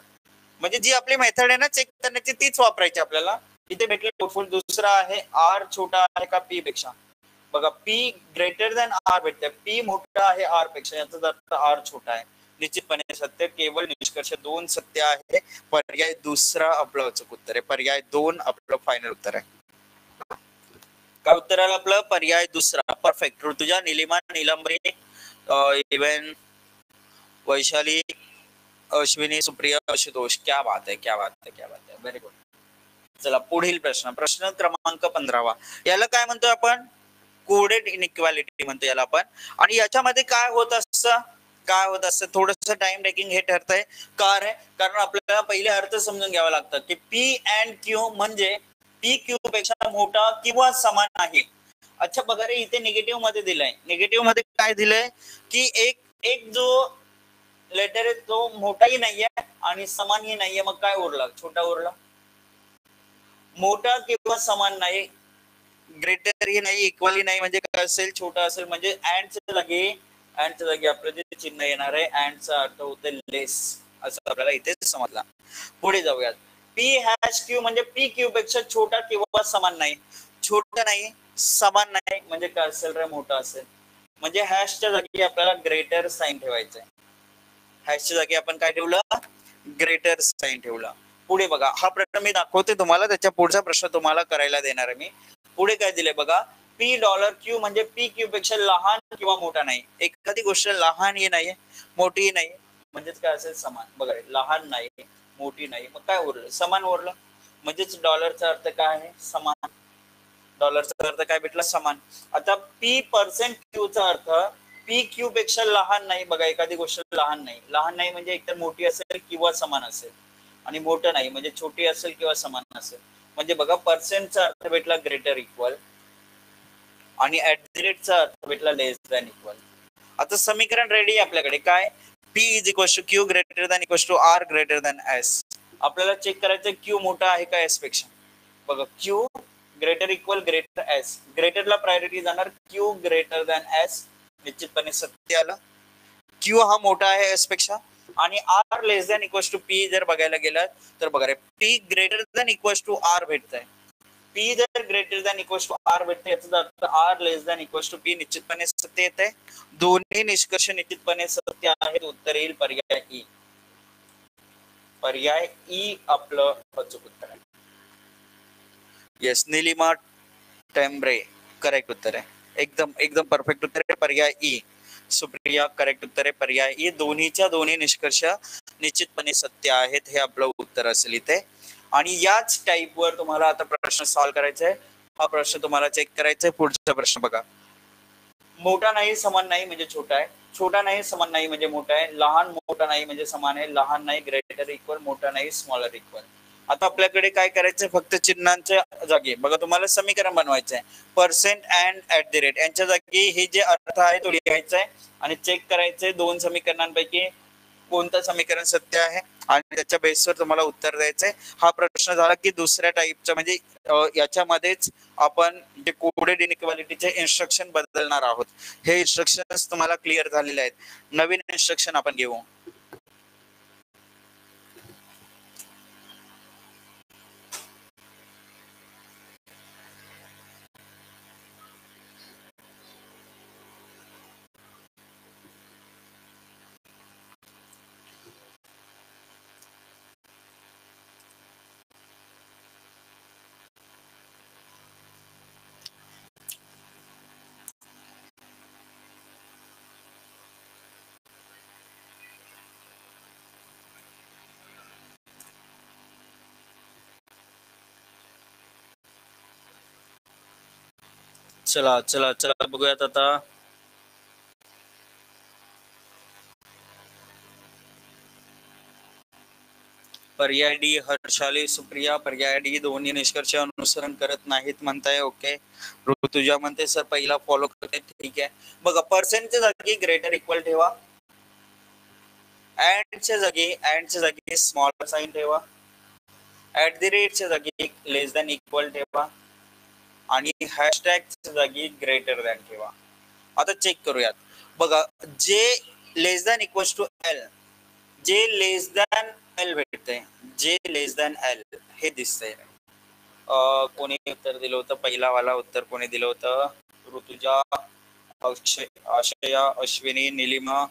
म्हणजे जी आपली मेथड आहे ना चेक करण्याची तीच वापरायची आपल्याला. इथे भेटलं डाऊटफुल. दुसरा आहे आर छोटा आहे का पी पेक्षा. बघा पी ग्रेटर दॅन आर भेटतंय. पी मोठा आहे आर पेक्षा याचा अर्थ आर छोटा आहे. निश्चितपणे सत्य. केवळ निष्कर्ष 2 सत्य आहे. पर्याय दुसरा आपलं अचूक उत्तर आहे. पर्याय 2 आपलं फायनल उत्तर आहे. काय उत्तर आलं आपलं पर्याय दुसरा. परफेक्ट. ऋतुजा, निलिमा, नीलंबरी, इवन वैशाली, अश्विनी, सुप्रिया, आशुतोष. क्या बात है, क्या बात है, क्या बात है. Very good. चला पुढील प्रश्न. प्रश्न क्रमांक 15. याला काय म्हणतो आपण कोडेड इनइक्वालिटी म्हणतो याला आपण. आणि याच्यामध्ये काय होत असतं थोडस टाइम टेकिंग हे ठरतंय. कारण आपल्याला पहिले अर्थ समजून घ्यावा लागतं की पी अँड क्यू म्हणजे पी क्यू पेक्षा मोठा किंवा समान आहे. अच्छा बघा रे इथे निगेटिव्ह मध्ये दिलंय. निगेटिव्ह मध्ये काय दिलंय की एक एक जो लेटर आहे तो मोठाही नाहीये आणि समानही नाहीये. मग काय उरला छोटा उरला. मोठा किंवा समान नाही ग्रेटर ही नाही इक्वली नाही म्हणजे काय असेल छोटा असेल म्हणजे अँडच्या जागी आपलं जे चिन्ह येणार आहे अँडचा अर्थ होते लेस असं आपल्याला इथे समजला. पुढे जाऊयात. पी हॅश क्यू म्हणजे पी क्यू पेक्षा छोटा किंवा समान नाही. छोटा नाही समान नाही म्हणजे काय असेल रे मोठा असेल. म्हणजे हॅशच्या जागी आपल्याला ग्रेटर साइन ठेवायचंय. हॅशच्या जागी आपण काय ठेवलं ग्रेटर साइन ठेवलं. पुढे बघा हा प्रश्न मी दाखवते तुम्हाला. त्याच्या पुढचा प्रश्न तुम्हाला करायला देणार आहे मी. पुढे काय दिले बघा. पी डॉलर क्यू म्हणजे पी क्यू पेक्षा लहान किंवा मोठा नाही. एखादी गोष्ट लहानही नाही मोठीही नाही म्हणजेच काय असेल समान. बघा लहान नाही मोठी नाही मग काय उरलं समान उरलं. म्हणजेच डॉलरचा अर्थ काय आहे समान. डॉलरचा अर्थ काय भेटला समान. आता पी पर्सेंट क्यूचा अर्थ पी क्यू पेक्षा लहान नाही. बघा एखादी गोष्ट लहान नाही म्हणजे एकतर मोठी असेल किंवा समान असेल आणि मोठं नाही म्हणजे छोटी असेल किंवा समान असेल. म्हणजे बघा पर्सेंटचा अर्थ भेटला ग्रेटर इक्वल आणि ऍट द रेटचा अर्थ भेटला लेस दॅन इक्वल. आता समीकरण रेडी आपल्याकडे काय P is equal to Q greater than equal to R greater than S. आपल्याला चेक करायचं क्यू मोठा आहे का एस पेक्षा. बघा Q greater equal greater S. ग्रेटरला प्रायोरिटी जाणार क्यू ग्रेटर दॅन एस. निश्चितपणे सत्य आलं. क्यू हा मोठा आहे एस पेक्षा आणि R less than equal to P जर बघायला गेलं तर बघा रे P greater than equal to R भेटतंय. पी जर greater than equal to R भेटते याचा अर्थ R less than equal to P. निश्चितपणे सत्य येत आहे. दोन्ही निष्कर्ष निश्चितपणे सत्य आहेत. उत्तर येईल पर्याय ई. पर्याय ई आपलं अचूक उत्तर आहे. येस निलिमा टेम्ब्रे करेक्ट उत्तर आहे. एकदम एकदम परफेक्ट उत्तर आहे पर्याय ई. सुप्रिया करेक्ट उत्तर आहे पर्याय ई. दोन्हीच्या दोन्ही निष्कर्ष निश्चितपणे सत्य आहेत हे आपलं उत्तर असेल इथे. आणि याच टाईपवर तुम्हाला आता प्रश्न सॉल्व्ह करायचा आहे. हा प्रश्न तुम्हाला चेक करायचा आहे. पुढचा प्रश्न बघा. मोठा नाही समान नाही म्हणजे छोटा आहे. छोटा नाही समान नाही म्हणजे मोठा आहे. लहान मोठा नाही म्हणजे समान आहे. लहान नाही ग्रेटर इक्वल मोठा नाही स्मॉलर इक्वल. आता आपल्याकडे काय करायचंय फक्त चिन्हांच्या जागी बघा तुम्हाला समीकरण बनवायचं आहे. Percent and at the rate यांच्या जागी हे जे अर्थ आहे तो लिहायचा आहे आणि चेक करायचंय दोन समीकरणांपैकी कोणतं समीकरण सत्य आहे आणि त्याच्या बेसवर तुम्हाला उत्तर द्यायचंय. हा प्रश्न झाला की दुसऱ्या टाईपचा म्हणजे याच्यामध्येच आपण जे कोडेड इनइक्वालिटीचे इन्स्ट्रक्शन बदलणार आहोत. हे इन्स्ट्रक्शन तुम्हाला क्लिअर झालेले आहेत. नवीन इन्स्ट्रक्शन आपण घेऊ. चला चला चला बघूयात आता. पर्याय डी हर्षाली सुप्रिया, पर्याय डी दोन्ही निष्कर्ष अनुसरण करत नाहीत म्हणताय. ओके, ऋतुजा म्हणते सर पहिला फॉलो करते. ठीक आहे, बघा पर्सेंटच्या जागी ग्रेटर इक्वल ठेवा, अँडच्या जागी स्मॉल साइन ठेवा, ऍट द रेटच्या जागी लेस दॅन इक्वल ठेवा आणि हॅशटॅगच्या जागी ग्रेटर दॅन ठेवा. आता चेक करूयात. बघा, जे लेस दॅन इक्वल टू एल, जे लेस दॅन एल भेटते, जे लेस दॅन एल हे दिसतंय. कोणी उत्तर दिलं होतं, पहिला वाला उत्तर कोणी दिलं होतं? ऋतुजा, आशया, अश्विनी, निलिमा,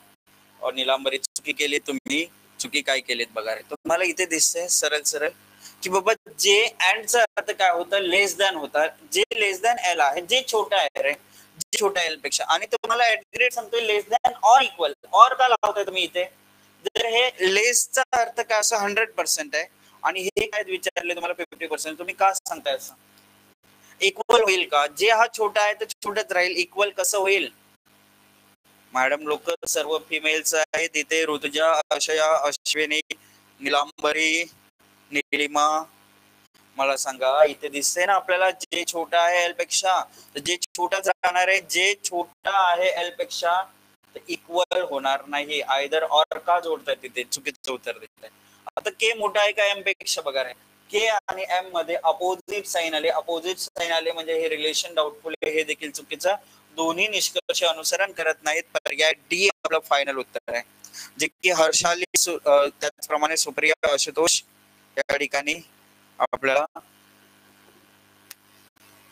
निलांबरी. चुकी केली तुम्ही. चुकी काय केलीत बघा रे. तुम्हाला इथे दिसतंय सरळ सरळ की बाबा जे अँडचा अर्थ काय होतं, लेस दॅन होता. जे लेस दॅन एल आहे, जे छोटा आहे रे, जे छोटा एल पेक्षा. आणि तुम्हाला ऍट द रेट सांगतोय लेस दॅन ऑर इक्वल. ऑर का लावताय तुम्ही इथे? जर हे लेसचा अर्थ काय असं 100% आहे आणि हे काय विचारले तुम्हाला 50%, तुम्ही का सांगताय असं? इक्वल होईल का? जे हा छोटा आहे तर छोटाच राहील, इक्वल कसं होईल? मॅडम लोक सर्व फिमेल्स आहेत इथे. ऋतुजा, अशया, अश्विनी, निलांबरी, निलिमा, मला सांगा इथे दिसते ना आपल्याला जे छोटा आहे एल पेक्षा, तर जे छोटाच राहणार आहे. जे छोटा आहे एल पेक्षा इक्वल होणार नाही. आयदर ऑर का जोडताय तिथे? चुकीचं उत्तर देत आहे. आता के मोठा आहे का एम पेक्षा बघा रे. के आणि एम मध्ये अपोजिट साइन आले. अपोजिट साइन आले म्हणजे हे रिलेशन डाऊटफुल आहे, हे देखील चुकीचं. दोन्ही निष्कर्ष अनुसरण करत नाहीत. पर्याय डी आपलं फायनल उत्तर आहे, जे की हर्षाली, त्याचप्रमाणे सुप्रिया, आशुतोष या ठिकाणी आपल्याला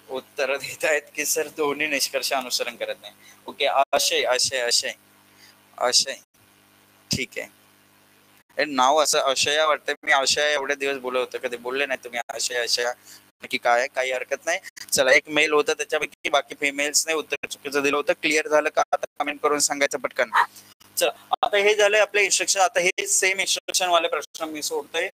उत्तर देत आहेत की सर दोन्ही निष्कर्ष अनुसरण करत नाही. ओके, आशय आशय आशय आशय ठीक आहे. नाव असं अशया वाटतं. मी अशया एवढे दिवस बोलत होतो, कधी बोलले नाही तुम्ही अशया अशया की काय? काही हरकत नाही. चला, एक मेल होतं त्याच्यापैकी बाकी फिमेल्सने उत्तर चुकीचं दिलं होतं. क्लिअर झालं का? आता कमेंट करून सांगायचं पटकन. चला, आता हे झालंय आपले इन्स्ट्रक्शन. आता हे सेम इन्स्ट्रक्शन वाले प्रश्न मी सोडतोय,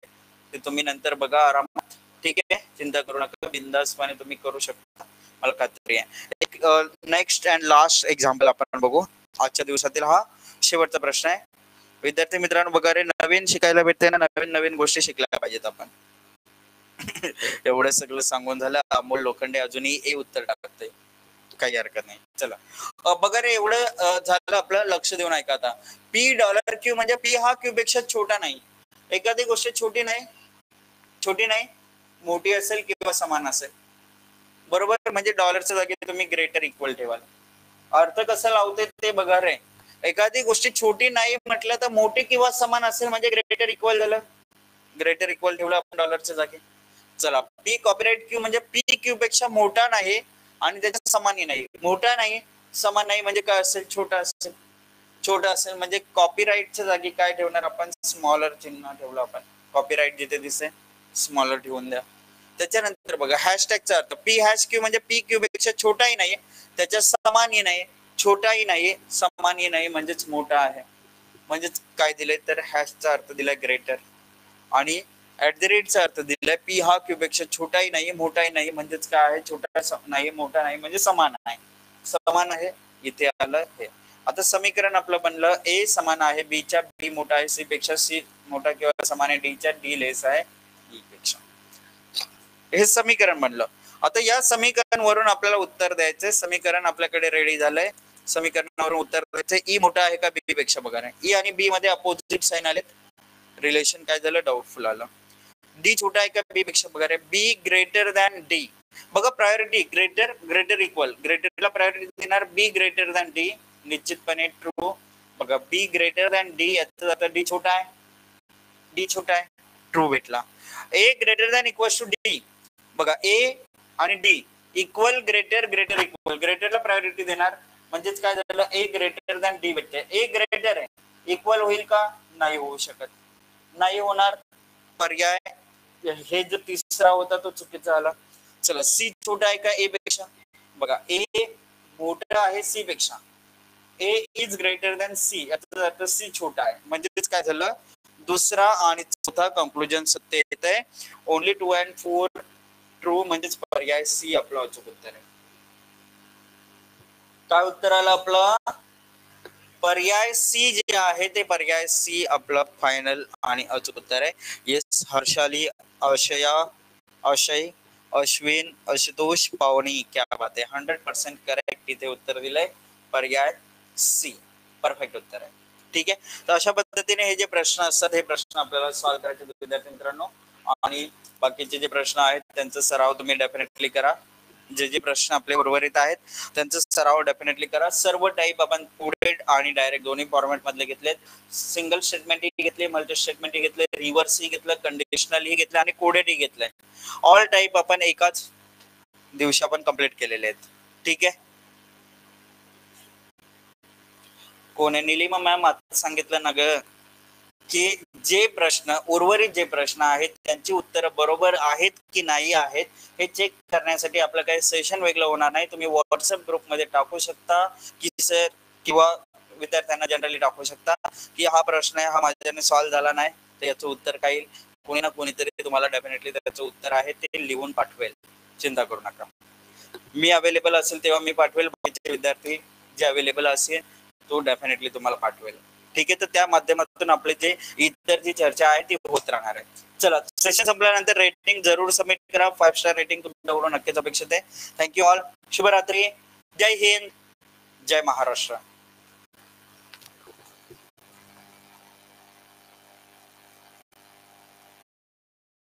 ते तुम्ही नंतर बघा आरामात. ठीक आहे, चिंता करू नका, बिंदासपणे तुम्ही करू शकता, मला खात्री आहे. एक नेक्स्ट अँड लास्ट एक्झाम्पल आपण बघू. आजच्या दिवसातील हा शेवटचा प्रश्न आहे. विद्यार्थी मित्रांनो बघा रे, नवीन शिकायला भेटते ना, नवीन नवीन गोष्टी शिकल्या पाहिजेत आपण. एवढं सगळं सांगून झालं. अमोल लोखंडे अजूनही ए उत्तर टाकतोय, काही हरकत नाही. चला बघा रे, एवढं झालं आपलं. लक्ष देऊन ऐका आता. पी डॉलर क्यू म्हणजे पी हा क्यू पेक्षा छोटा नाही. एखादी गोष्ट छोटी नाही, मोठी असेल किंवा समान असेल, बरोबर. म्हणजे डॉलरच्या जागी तुम्ही ग्रेटर इक्वल ठेवाल. अर्थ कसं लावते ते बघा रे. एखादी गोष्ट छोटी नाही म्हटलं तर मोठी किंवा समान असेल म्हणजे ग्रेटर इक्वल झालं. ग्रेटर इक्वल ठेवलं आपण डॉलरच्या जागी. चला, पी कॉपीराइट क्यू म्हणजे पी क्यू पेक्षा मोठा नाही आणि त्याच्या समानही नाही. मोठा नाही, समान नाही म्हणजे काय असेल? छोटा असेल. छोटा असेल म्हणजे कॉपीराइटच्या जागी काय ठेवणार आपण? स्मॉलर चिन्ह ठेवलं आपण. कॉपीराइट जिथे दिसे स्मॉलर ठेवून द्या. त्याच्यानंतर बघा हॅशटॅगचा अर्थ. पी हॅश क्यू म्हणजे पी क्यू पेक्षा छोटाही नाही, त्याच्या समानही नाही, छोटाही नाही, समानही नाही, म्हणजेच मोठा आहे. म्हणजेच काय दिलंय तर हॅशचा अर्थ दिलाय ग्रेटर आणि ऍट द रेटचा अर्थ दिलाय पी हा क्यू पेक्षा छोटाही नाही, मोठाही नाही, म्हणजेच काय आहे? छोटा नाही, मोठा नाही, म्हणजे समान आहे. समान आहे इथे आलं हे. आता समीकरण आपलं बनलं. ए समान आहे बी च्या, बी मोठा आहे सी पेक्षा, सी मोठा किंवा समान आहे डी च्या, डी लेस आहे ई पेक्षा. हे समीकरण बनलं. आता या समीकरण वरून आपल्याला उत्तर द्यायचंय. समीकरण आपल्याकडे रेडी झालंय. समीकरणावरून उत्तर द्यायचंय. ई मोठा आहे का बी पेक्षा बघा. ई आणि बी मध्ये अपोजिट साइन आलेत. रिलेशन काय झालं? डाऊटफुल आलं. डी छोटा आहे का बी पेक्षा बघा रे. B greater than D. बघा प्रायोरिटी ग्रेटर इक्वल. ग्रेटरला प्रायोरिटी देणार. बी ग्रेटर दॅन डी, निश्चितपणे ट्रू. बघा बी ग्रेटर दॅन डी, याचा अर्थ डी छोटा आहे. डी छोटा आहे, ट्रू भेटला. A greater than equal to D. बघा ए आणि डी इक्वल, ग्रेटर इक्वल. ग्रेटरला प्रायोरिटी देणार म्हणजेच काय झालं? ए ग्रेटर दॅन डी भेटते. ए ग्रेटर आहे, इक्वल होईल का? नाही होऊ शकत, नाही होणार. पर्याय हे जो तिसरा होता तो चुकीचा आला. चला, सी छोटा आहे का ए पेक्षा? बघा ए मोठा आहे सी पेक्षा. ए इज ग्रेटर दॅन सी, याचा अर्थ सी छोटा आहे. म्हणजेच काय झालं? दुसरा आणि चौथा कंक्लुजन सत्य येत आहे. ओनली 2 and 4 ट्रू, म्हणजेच पर्याय सी आपलं अचूक उत्तर आहे. काय उत्तर आलं आपलं? पर्याय सी जे आहे ते पर्याय सी आपलं फायनल आणि अचूक उत्तर आहे. येस, हर्षाली, अशया, अशय, अश्विन, आशुतोष, पावनी, क्या बात आहे, 100% करेक्ट इथे उत्तर दिलंय. पर्याय सी परफेक्ट उत्तर आहे. ठीक आहे. तर अशा पद्धतीने हे जे प्रश्न असतात हे प्रश्न आपल्याला सॉल्व्ह करायचे विद्यार्थी मित्रांनो. आणि बाकीचे जे प्रश्न आहेत त्यांचा सराव तुम्ही डेफिनेटली करा. जे जे प्रश्न आपले उर्वरित आहेत त्यांचा सराव डेफिनेटली करा. सर्व टाईप आपण कोडेड आणि डायरेक्ट दोन्ही फॉर्मॅट मधले घेतलेत. सिंगल स्टेटमेंट ही घेतले, मल्टी स्टेटमेंट ही घेतले, रिव्हर्स ही घेतलं, कंडिशनल ही घेतलं आणि कोडेड ही घेतलंय. ऑल टाईप आपण एकाच दिवशी आपण कंप्लीट केलेले आहेत. ठीक आहे. कोणी निलिमा मॅम आता सांगितलं ना ग की जे प्रश्न उर्वरित जे प्रश्न आहेत त्यांची उत्तरं बरोबर आहेत की नाही आहेत हे चेक करण्यासाठी आपलं काही सेशन वेगळं होणार नाही. तुम्ही व्हॉट्सअप ग्रुपमध्ये टाकू शकता की सर, किंवा विद्यार्थ्यांना जनरली टाकू शकता की हा प्रश्न आहे, हा माझ्याने सॉल्व्ह झाला नाही, तर याचं उत्तर काही कोणी ना कोणीतरी तुम्हाला डेफिनेटली त्याचं उत्तर आहे ते लिहून पाठवेल. चिंता करू नका. मी अवेलेबल असेल तेव्हा मी पाठवेल. बाकीचे विद्यार्थी जे अवेलेबल असेल तो डेफिनेटली तुम्हाला पाठवेल. ठीक आहे. तर त्या माध्यमातून आपली जे इतर जी चर्चा आहे ती होत राहणार आहे. चला, सेशन संपल्यानंतर रेटिंग जरूर सबमिट करा. 5 स्टार रेटिंग तुमच्याकडून नक्कीच अपेक्षित आहे. Thank you all. शुभरात्री. जय हिंद, जय महाराष्ट्र.